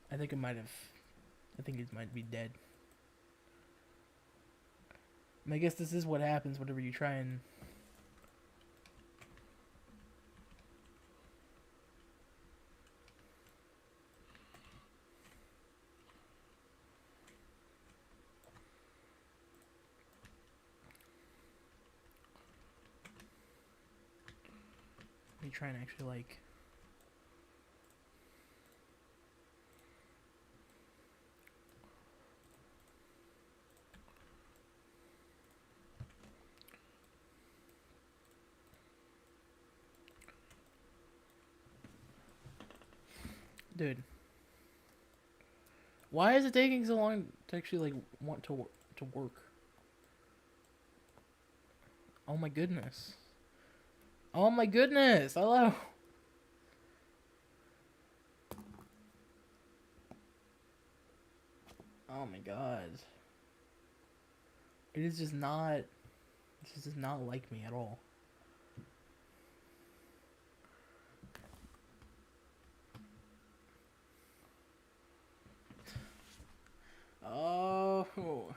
I think it might be dead. And I guess this is what happens whenever you try and... You try and actually like... Dude. Why is it taking so long to actually like want to work? Oh my goodness. Oh my goodness. Hello. Oh my god. It is just not... This does not like me at all. Oh.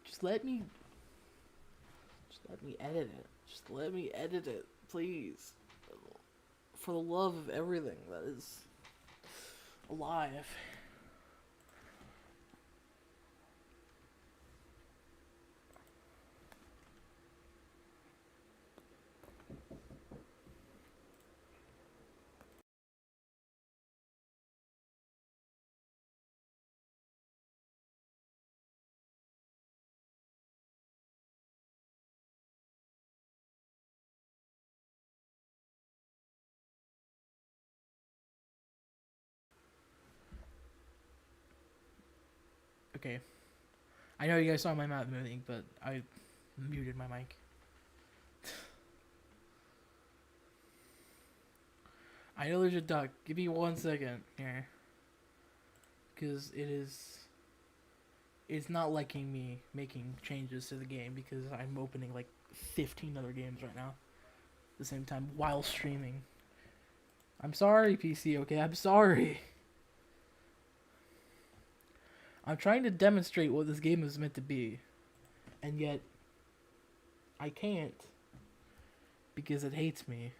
Just let me edit it. Just let me edit it, please. For the love of everything that is alive. Okay. I know you guys saw my mouth moving, but I muted my mic. I know there's a duck. Give me 1 second here. Because it's not liking me making changes to the game because I'm opening like 15 other games right now at the same time while streaming. I'm sorry, PC, okay? I'm sorry. I'm trying to demonstrate what this game is meant to be, and yet I can't because it hates me.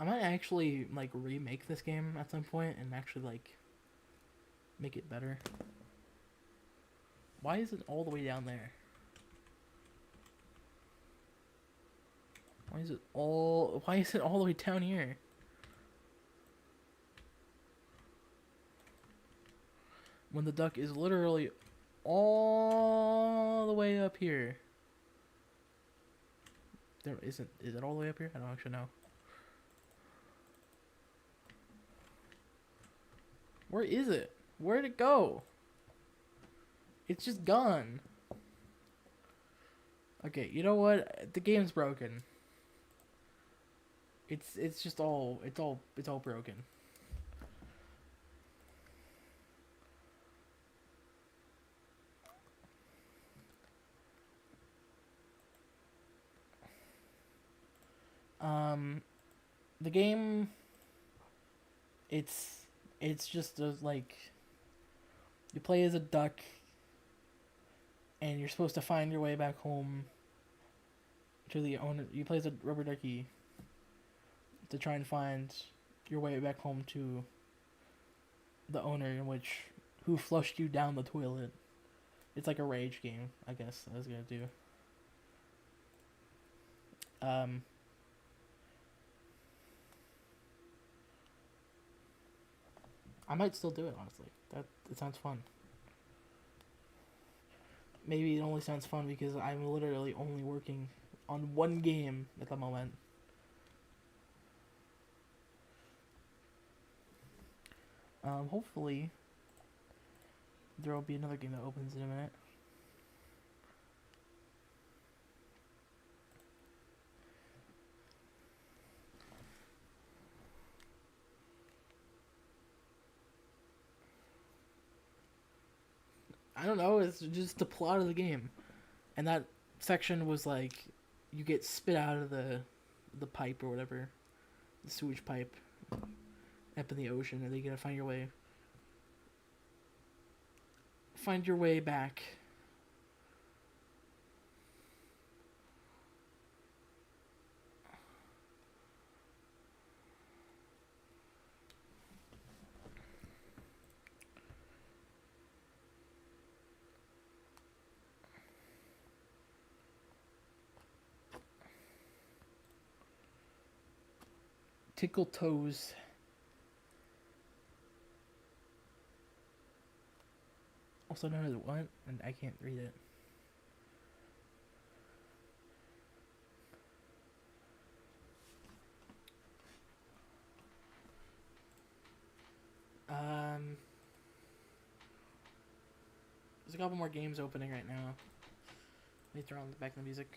I might actually like remake this game at some point and actually like make it better. Why is it all the way down there? Why is it all the way down here? When the duck is literally all the way up here. Is it all the way up here? I don't actually know. Where is it? Where'd it go? It's just gone. Okay, you know what? The game's broken. It's just all broken. Um, the game, it's it's just like you play as a duck, and you're supposed to find your way back home to the owner. You play as a rubber ducky to try and find your way back home to the owner, in which who flushed you down the toilet. It's like a rage game, I guess. I was gonna do. Um, I might still do it honestly. That it sounds fun. Maybe it only sounds fun because I'm literally only working on one game at the moment. Hopefully there will be another game that opens in a minute. I don't know. It's just the plot of the game, and that section was like, you get spit out of the pipe or whatever, the sewage pipe, up in the ocean, and then you gotta find your way back. Tickle toes. Also known as what? And I can't read it. Um, there's a couple more games opening right now. Let me throw on the back of the music.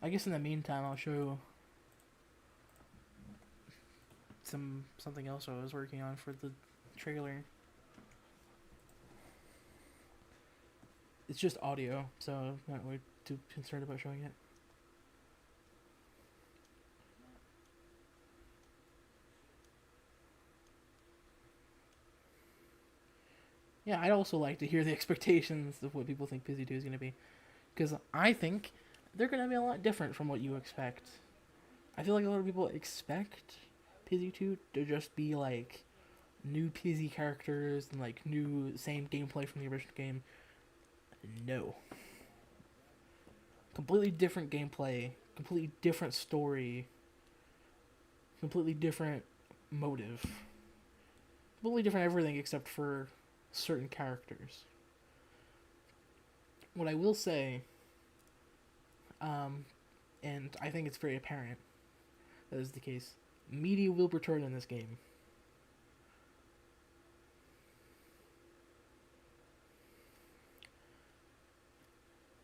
I guess in the meantime, I'll show something else I was working on for the trailer. It's just audio, so I'm not really too concerned about showing it. Yeah, I'd also like to hear the expectations of what people think Pizzy 2 is going to be. Because I think they're going to be a lot different from what you expect. I feel like a lot of people expect Pizzy 2 to just be like new Pizzy characters and like new same gameplay from the original game. No. Completely different gameplay, completely different story, completely different motive. Completely different everything except for certain characters. What I will say, and I think it's very apparent that is the case, media will return in this game.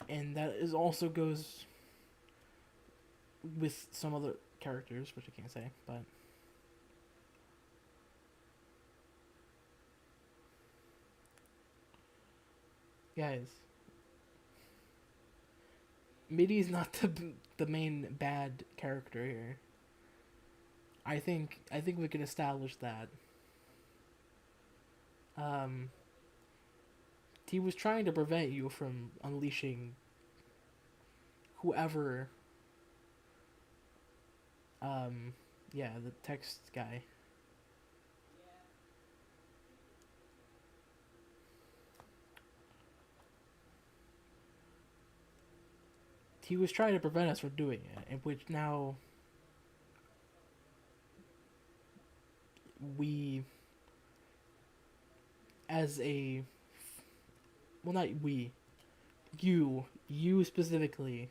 And that is also goes with some other characters, which I can't say, but guys, Midi's not the main bad character here. I think we can establish that. Um, he was trying to prevent you from unleashing whoever. Yeah, the text guy. He was trying to prevent us from doing it, in which now we, as a, well, not we, you specifically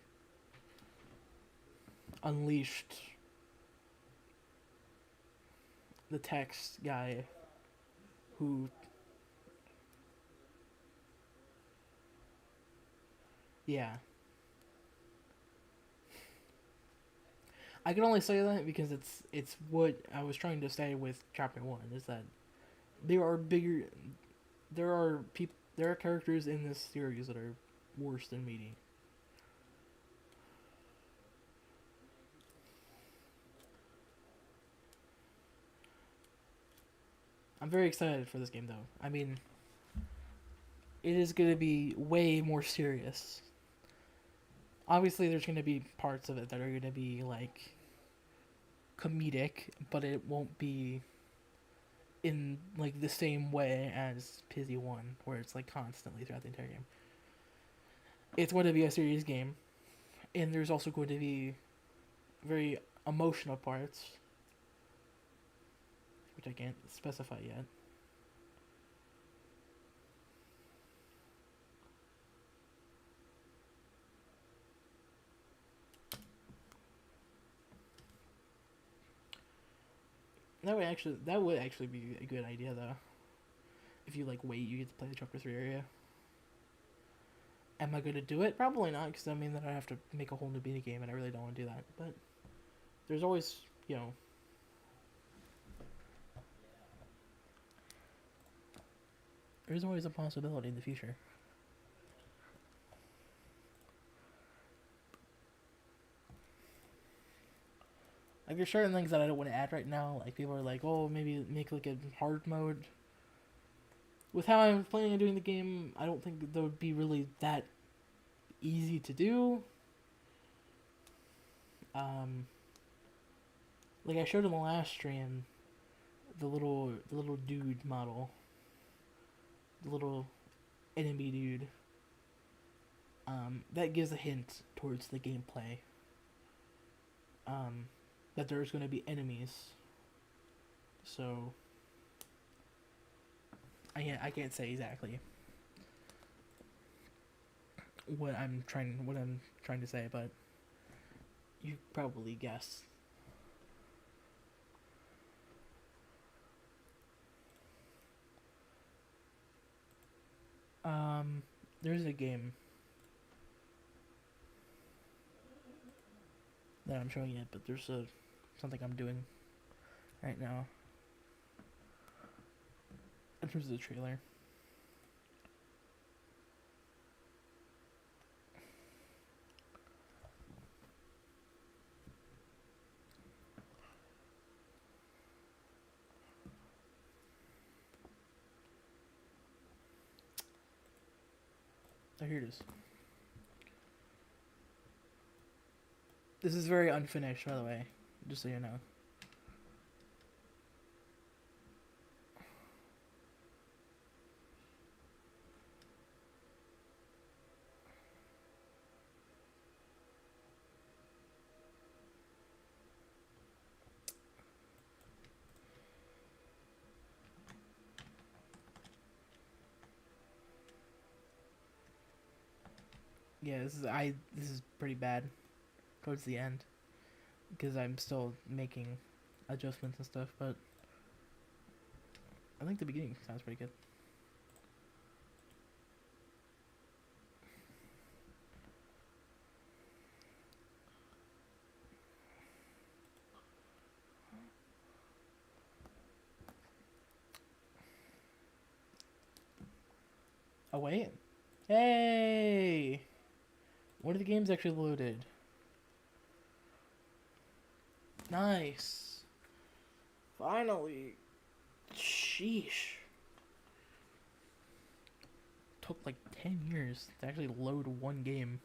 unleashed the text guy who, yeah. I can only say that because it's what I was trying to say with chapter 1 is that there are bigger there are characters in this series that are worse than Meaty. I'm very excited for this game though. I mean, it is going to be way more serious. Obviously there's going to be parts of it that are going to be like comedic, but it won't be in like the same way as Pizzy 1 where it's like constantly throughout the entire game. It's going to be a serious game, and there's also going to be very emotional parts, which I can't specify yet. That would actually be a good idea though. If you like wait, you get to play the chapter 3 area. Am I going to do it? Probably not, because I mean then I have to make a whole new mini game, and I really don't want to do that. But there's always, there's always a possibility in the future. Like there's certain things that I don't want to add right now. Like people are like, oh, maybe make like a hard mode. With how I'm planning on doing the game, I don't think that would be really that easy to do. Like I showed in the last stream, the little dude model, the little enemy dude. That gives a hint towards the gameplay. That there's going to be enemies. So I can't say exactly what I'm trying to say, but you probably guess. There's a game that I'm showing it, but there's something I'm doing right now in terms of the trailer. Oh, here it is. This is very unfinished, by the way, just so you know. Yeah, this is pretty bad towards the end because I'm still making adjustments and stuff, but I think the beginning sounds pretty good. Oh wait. Hey! One of the games actually loaded. Nice. Finally. Sheesh. Took like 10 years to actually load one game.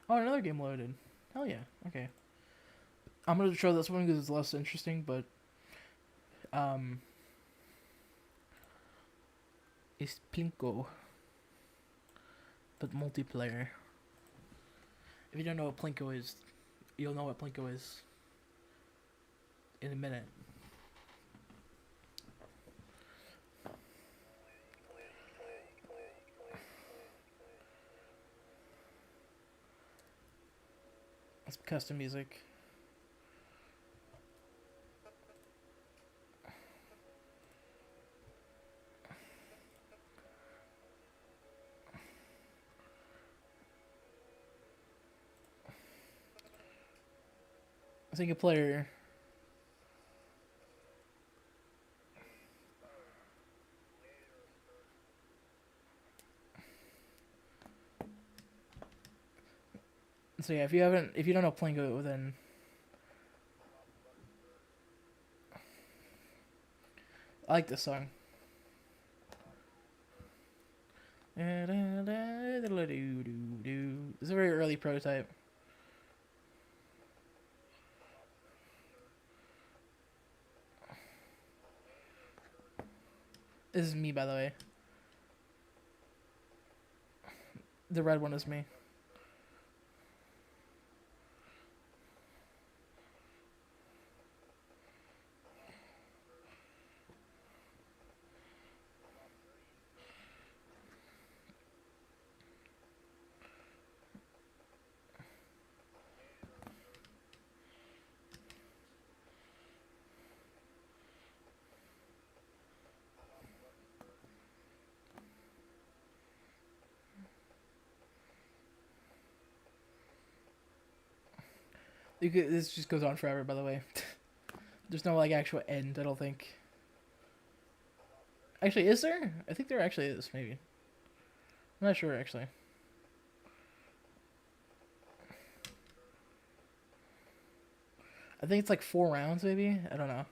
Oh, another game loaded. Hell yeah. Okay. I'm gonna show this one because it's less interesting, but it's Plinko, but multiplayer. If you don't know what Plinko is, you'll know what Plinko is in a minute. It's custom music. Single player. So yeah, if you don't know Plinko, then I like this song. It's a very early prototype. This is me, by the way. The red one is me. This just goes on forever, by the way. There's no like actual end, I don't think. Actually, is there? I think there actually is, maybe. I'm not sure, actually. I think it's like 4 rounds, maybe? I don't know.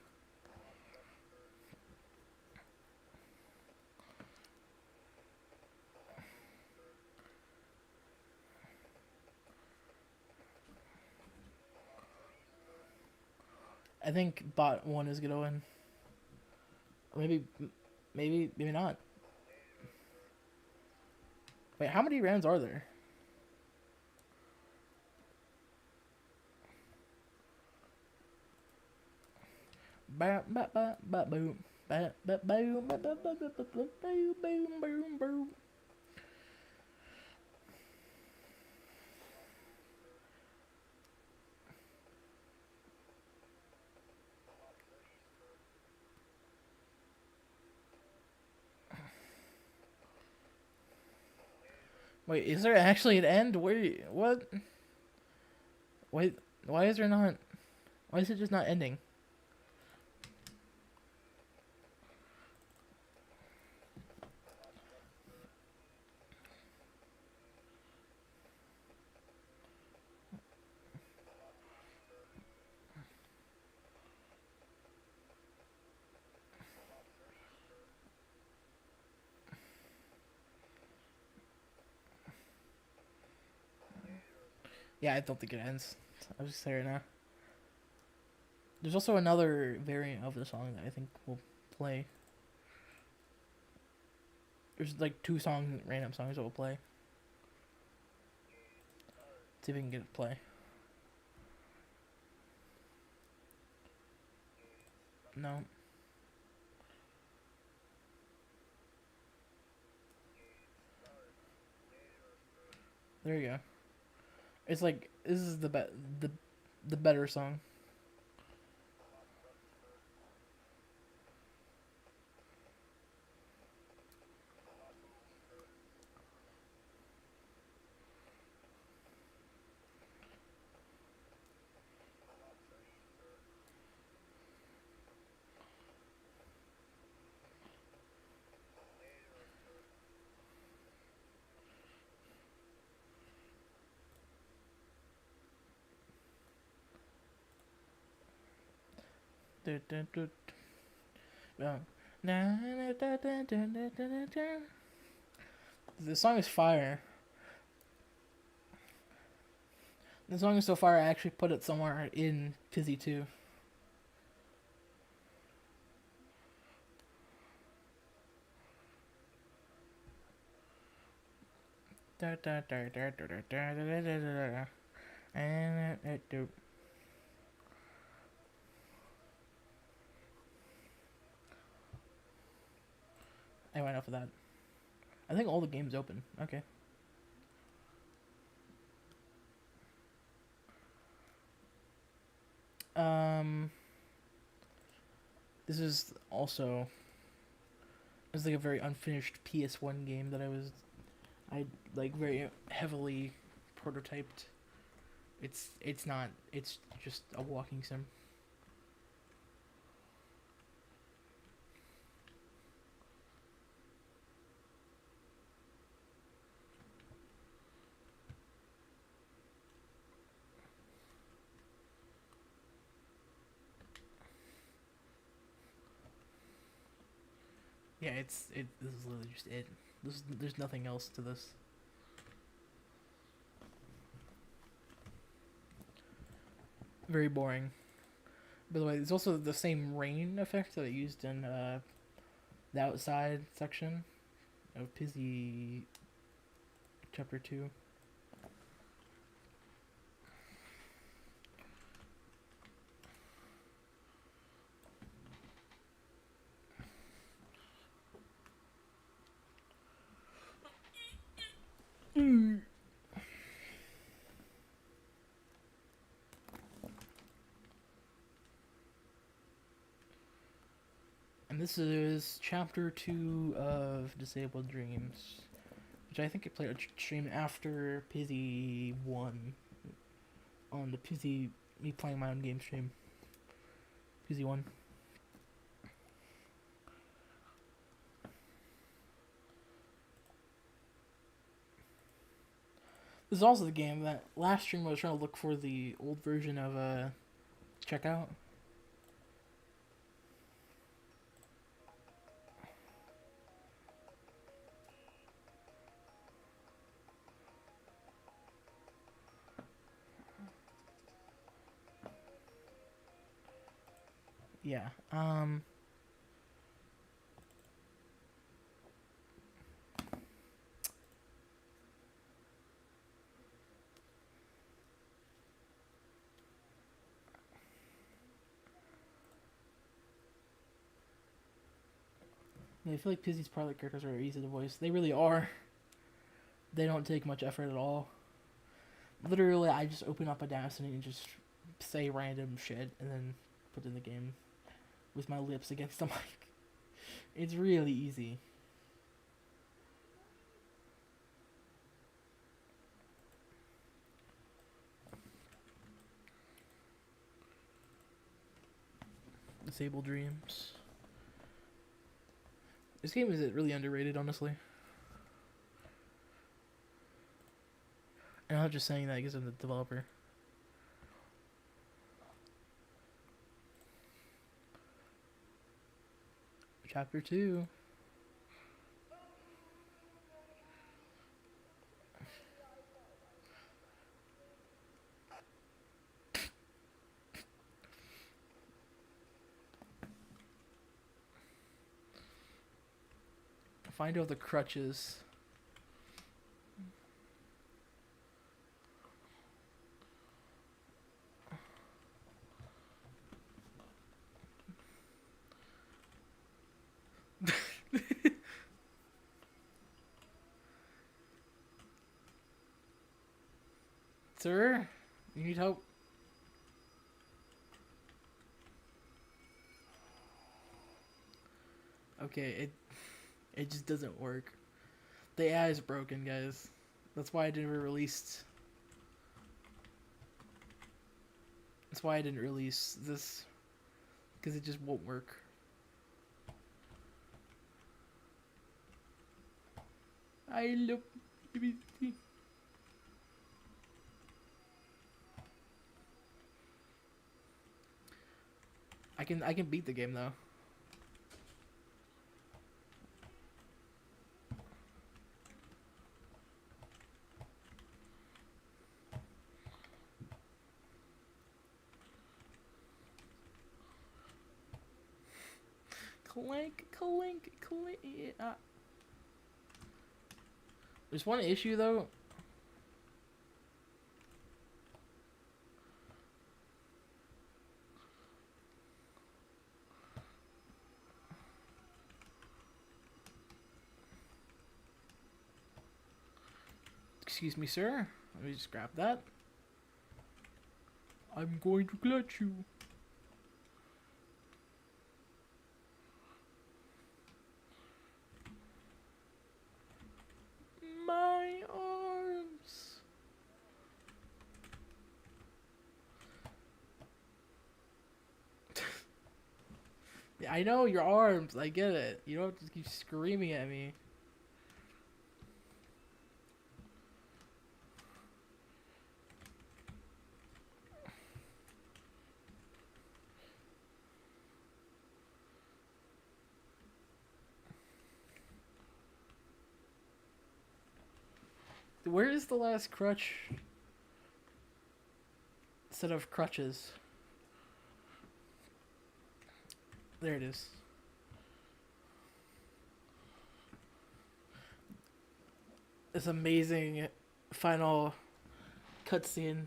I think bot 1 is gonna win. Or maybe not. Wait, how many rounds are there? Ba ba ba ba boom. Ba ba boom ba ba ba ba ba boom boom boom boom. Wait, is there actually an end? What? Wait, why is there not? Why is it just not ending? Yeah, I don't think it ends. I'll just say right now. There's also another variant of the song that I think will play. There's like 2 random songs that will play. See if we can get it to play. No. There you go. It's like this is the better song. The song is fire. The song is so fire, I actually put it somewhere in Pizzy 2. Anyway, enough of that. I think all the games open. Okay. Um, this is also it's like a very unfinished PS1 game that I like very heavily prototyped. It's not. It's just a walking sim. Yeah, it. This is literally just it. There's nothing else to this. Very boring. By the way, there's also the same rain effect that I used in the outside section of Pizzy Chapter 2. Mm. And this is Chapter 2 of Disabled Dreams, which I think I played a stream after Pizzy 1 on the Pizzy, me playing my own game stream. Pizzy 1. This is also the game that last stream I was trying to look for the old version of Checkout. Yeah. I feel like Pizzy's Parlor characters are easy to voice. They really are. They don't take much effort at all. Literally, I just open up Audacity and just say random shit and then put it in the game with my lips against the mic. It's really easy. Disable Dreams. This game is really underrated, honestly. And I'm not just saying that because I'm the developer. Chapter 2. Find all the crutches. Sir, you need help? Okay, it just doesn't work. The AI is broken, guys. That's why I didn't release. That's why I didn't release this, because it just won't work. I love BBC. I can beat the game though. Clank, clink, clink. There's one issue though. Excuse me, sir. Let me just grab that. I'm going to clutch you. My arms. I know your arms. I get it. You don't have to keep screaming at me. Where is the last crutch? Set of crutches. There it is. This amazing final cutscene.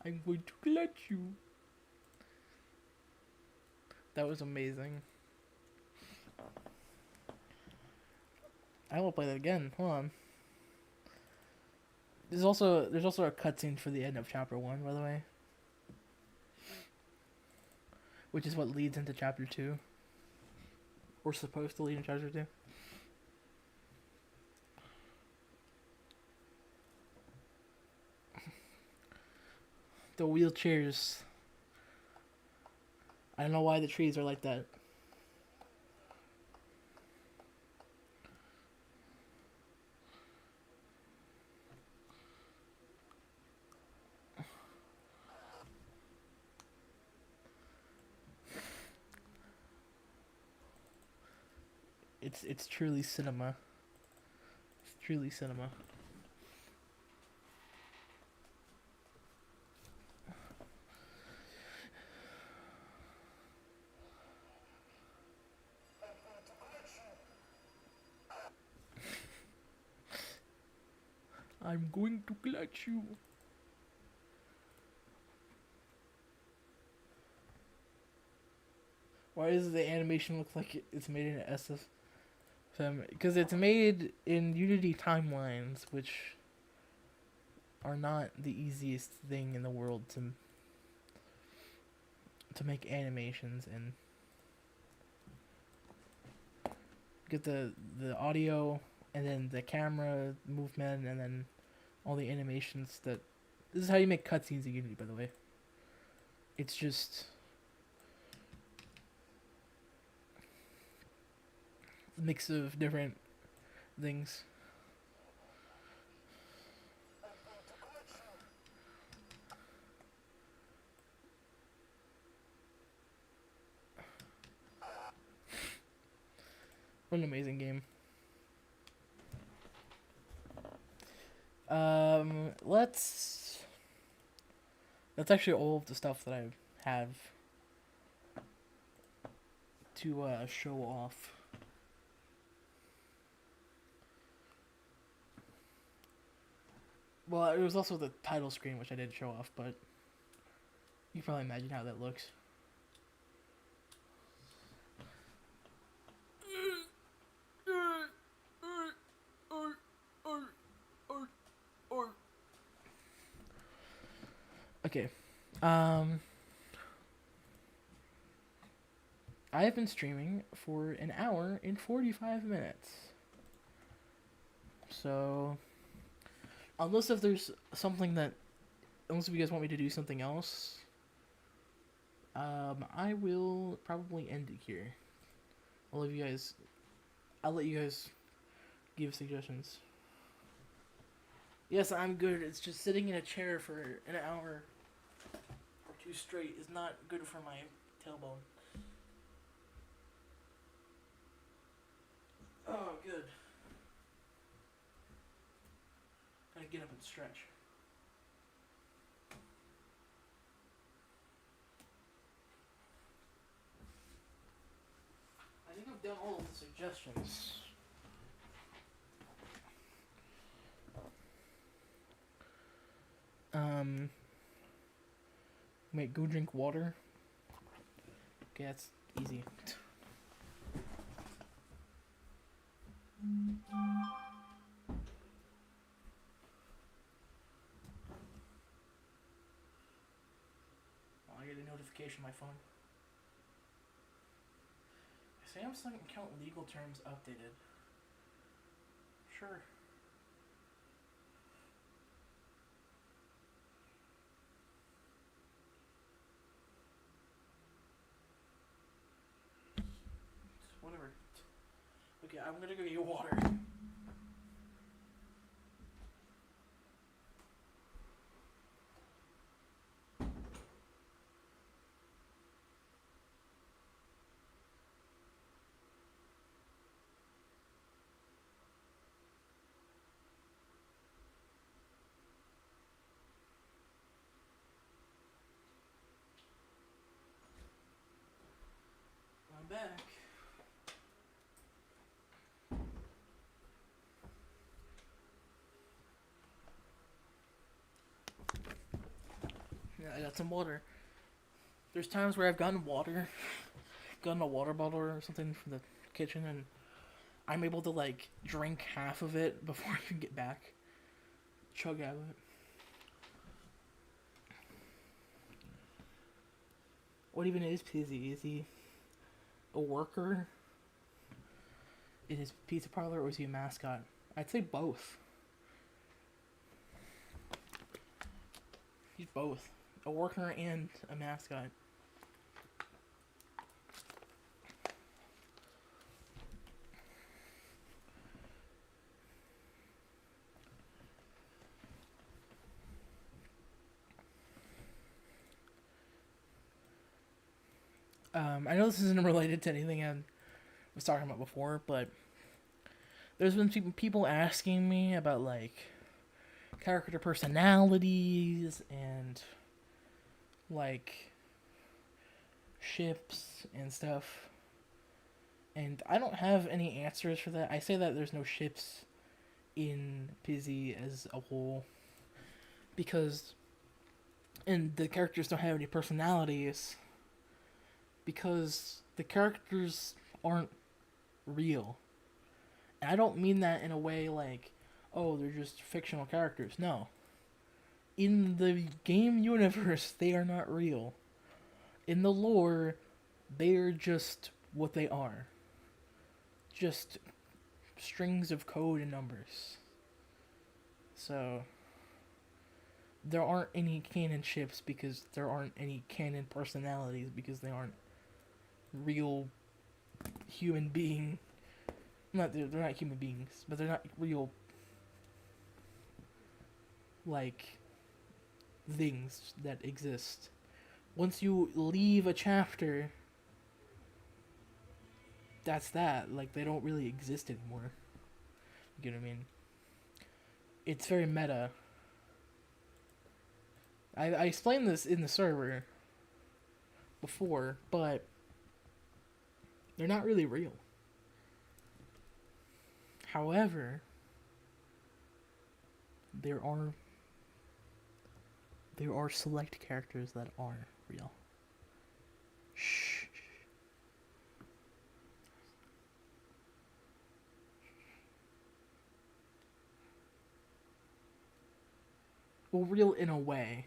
I'm going to clutch you. That was amazing. I will play that again. Hold on. There's also a cutscene for the end of chapter 1, by the way, which is what leads into chapter 2. Or supposed to lead into chapter 2. The wheelchairs. I don't know why the trees are like that. It's truly cinema. It's truly cinema. I'm going to clutch you. Why does the animation look like it's made in SFM? Because it's made in Unity timelines, which are not the easiest thing in the world to make animations in. Get the audio and then the camera movement and then all the animations that... This is how you make cutscenes in Unity, by the way. It's just... a mix of different things. What an amazing game. That's actually all of the stuff that I have to show off. Well, it was also the title screen, which I did show off, but you can probably imagine how that looks. Okay. I have been streaming for an hour and 45 minutes. So, unless if you guys want me to do something else, I will probably end it here. I'll let you guys give suggestions. Yes, I'm good. It's just sitting in a chair for an hour or two straight is not good for my tailbone. Oh, good. Gotta get up and stretch. I think I've done all of the suggestions. Wait, go drink water. Okay, that's easy. I get a notification on my phone. Samsung account legal terms updated. Sure. Whatever. Okay, I'm gonna go get water. I'm back. Yeah, I got some water. There's times where I've gotten water, gotten a water bottle or something from the kitchen, and I'm able to like drink half of it before I can get back. Chug out of it. What even is Pizzy? Is he a worker in his pizza parlor, or is he a mascot? I'd say both. He's both. A worker and a mascot. I know this isn't related to anything I was talking about before, but there's been people asking me about like character personalities and like ships and stuff. And I don't have any answers for that. I say that there's no ships in Pizzy as a whole because and the characters don't have any personalities because the characters aren't real. And I don't mean that in a way like, oh, they're just fictional characters. No. In the game universe, they are not real. In the lore, they're just what they are. Just strings of code and numbers. So, there aren't any canon ships because there aren't any canon personalities because they aren't real human being. They're not human beings, but they're not real like things that exist. Once you leave a chapter, that's that. Like, they don't really exist anymore. You know what I mean? It's very meta. I explained this in the server before, but they're not really real. However, there are select characters that are real. Shh. Well, real in a way.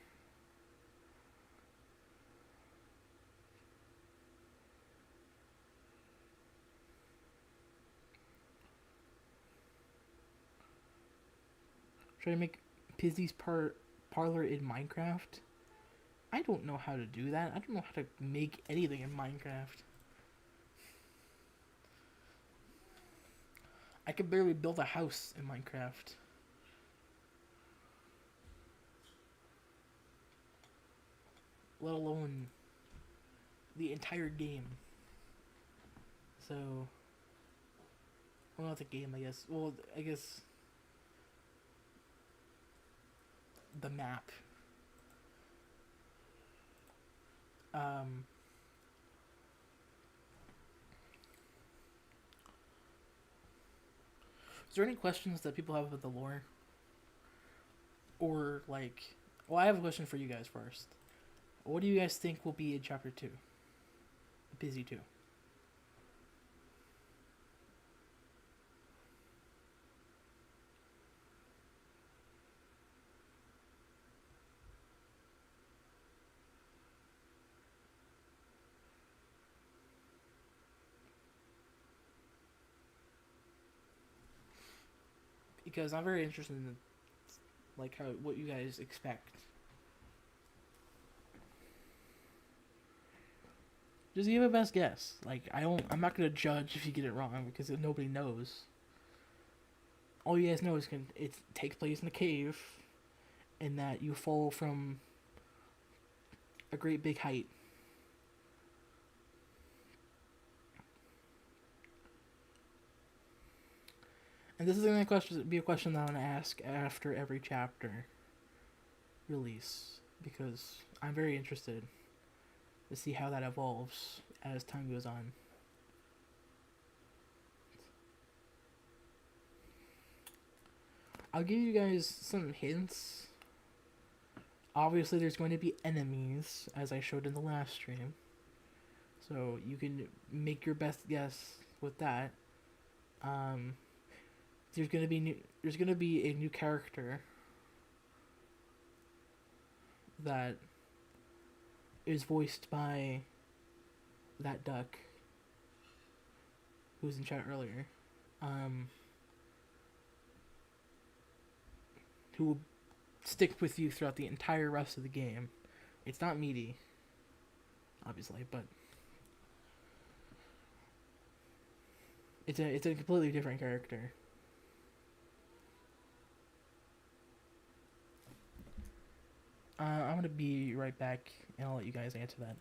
Try to make Pizzy's parlor in Minecraft. I don't know how to do that. I don't know how to make anything in Minecraft. I could barely build a house in Minecraft. Let alone the entire game. So, well, not the game, I guess. Well, I guess the map. Is there any questions that people have about the lore? Or, like... Well, I have a question for you guys first. What do you guys think will be in Chapter 2? Pizzy 2. because I'm very interested in like how what you guys expect. Just give a best guess. Like I'm not gonna judge if you get it wrong because nobody knows. All you guys know is it takes place in a cave, and that you fall from a great big height. And this is going to be a question that I'm going to ask after every chapter release, because I'm very interested to see how that evolves as time goes on. I'll give you guys some hints. Obviously, there's going to be enemies, as I showed in the last stream. So you can make your best guess with that. There's gonna be a new character that is voiced by that duck who was in chat earlier. Who will stick with you throughout the entire rest of the game. It's not meaty, obviously, but it's a completely different character. I'm gonna be right back, and I'll let you guys answer that.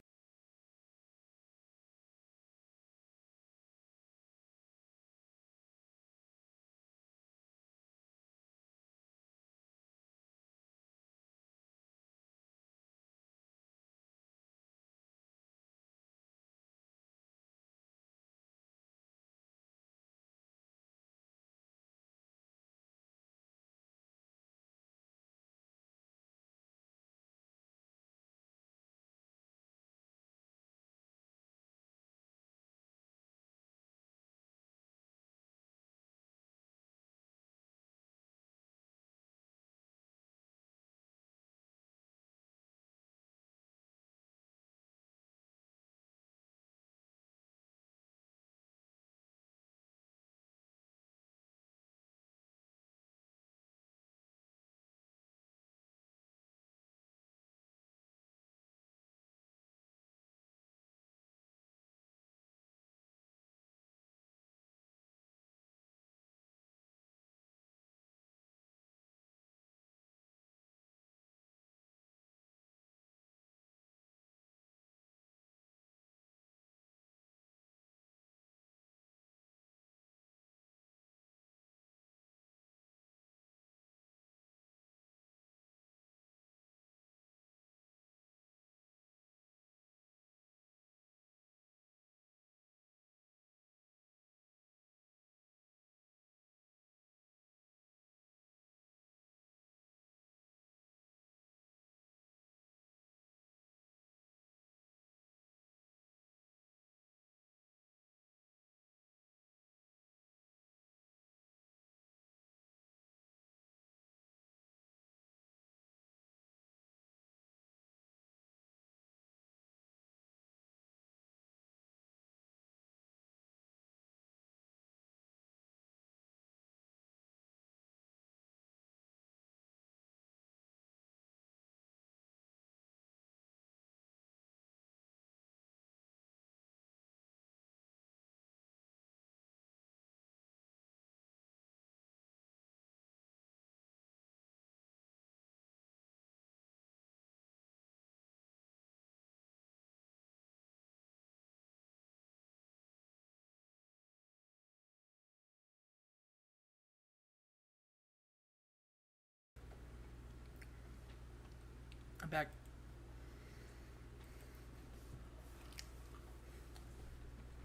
I'm back.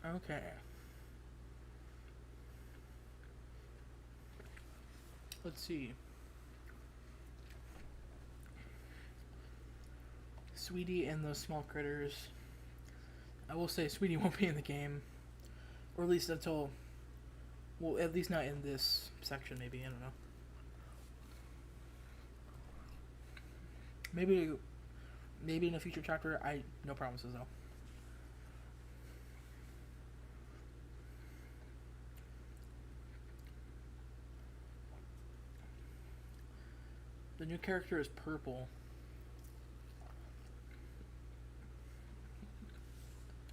Okay. Let's see. Sweetie and those small critters. I will say Sweetie won't be in the game. Or at least until... Well, at least not in this section, maybe. I don't know. Maybe in a future chapter. No promises, though. The new character is purple.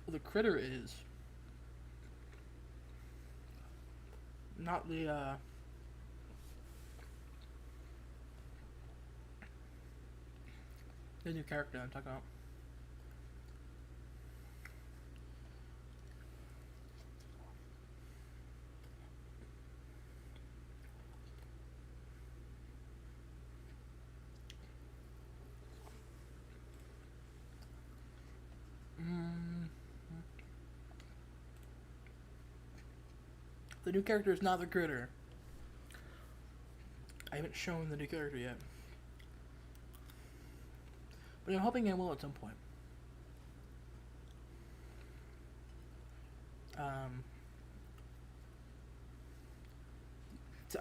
Well, the critter is. Not the new character I'm talking about. The new character is not the critter. I haven't shown the new character yet. But I'm hoping I will at some point.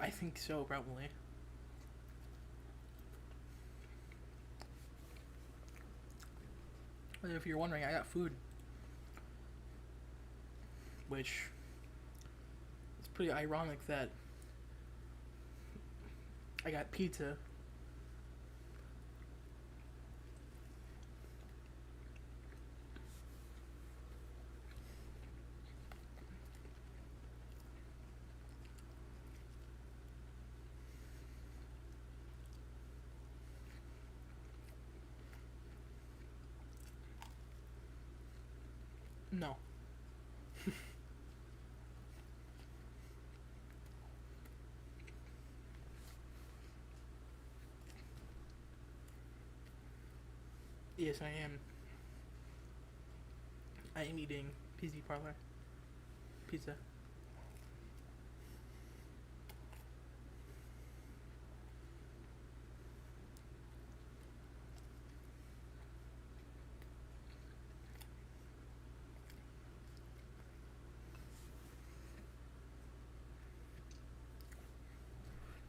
I think so, probably. But if you're wondering, I got food. Which it's pretty ironic that I got pizza. No. Yes, I am. I am eating PZ Parlor pizza.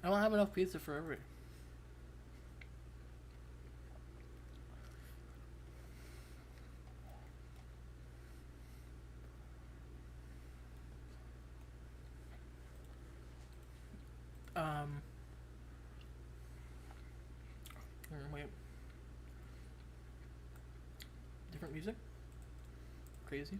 I don't have enough pizza for every. Wait. Different music? Crazy.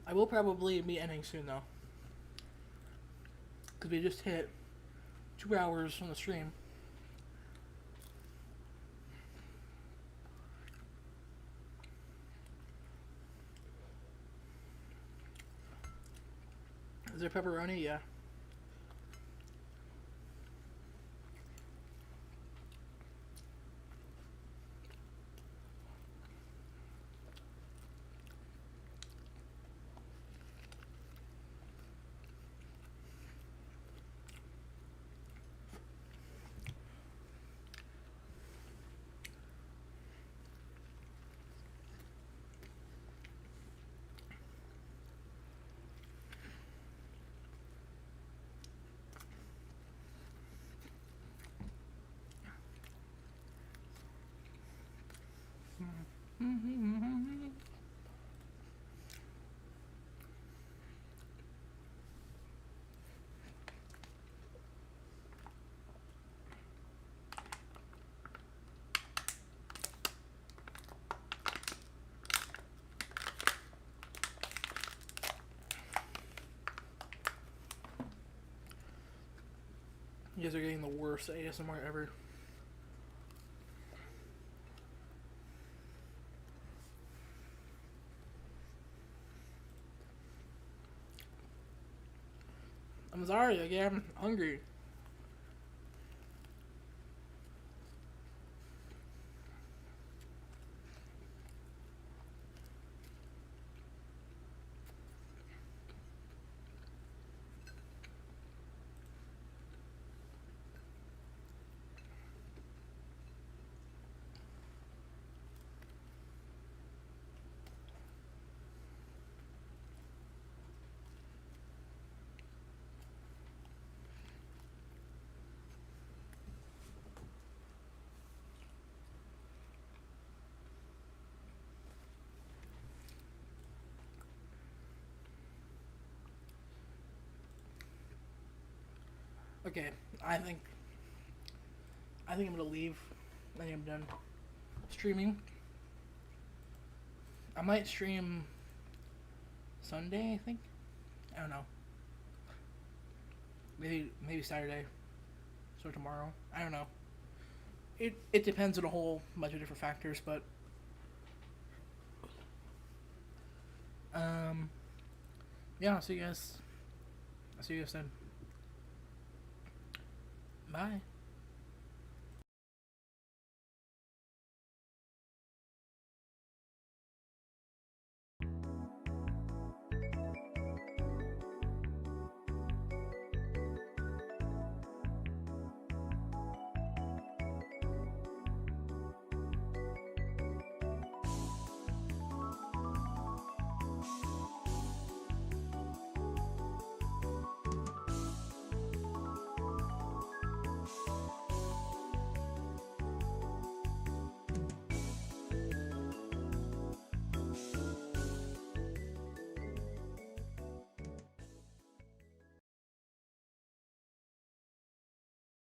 I will probably be ending soon though, because we just hit 2 hours on the stream. Is there pepperoni? Yeah. You guys are getting the worst ASMR ever. I'm sorry, again, I'm hungry. Okay, I think I'm gonna leave. I think I'm done streaming. I might stream Sunday, I think. I don't know. Maybe Saturday. So tomorrow. I don't know. It depends on a whole bunch of different factors, but yeah, I'll see you guys. I'll see you guys then. Bye.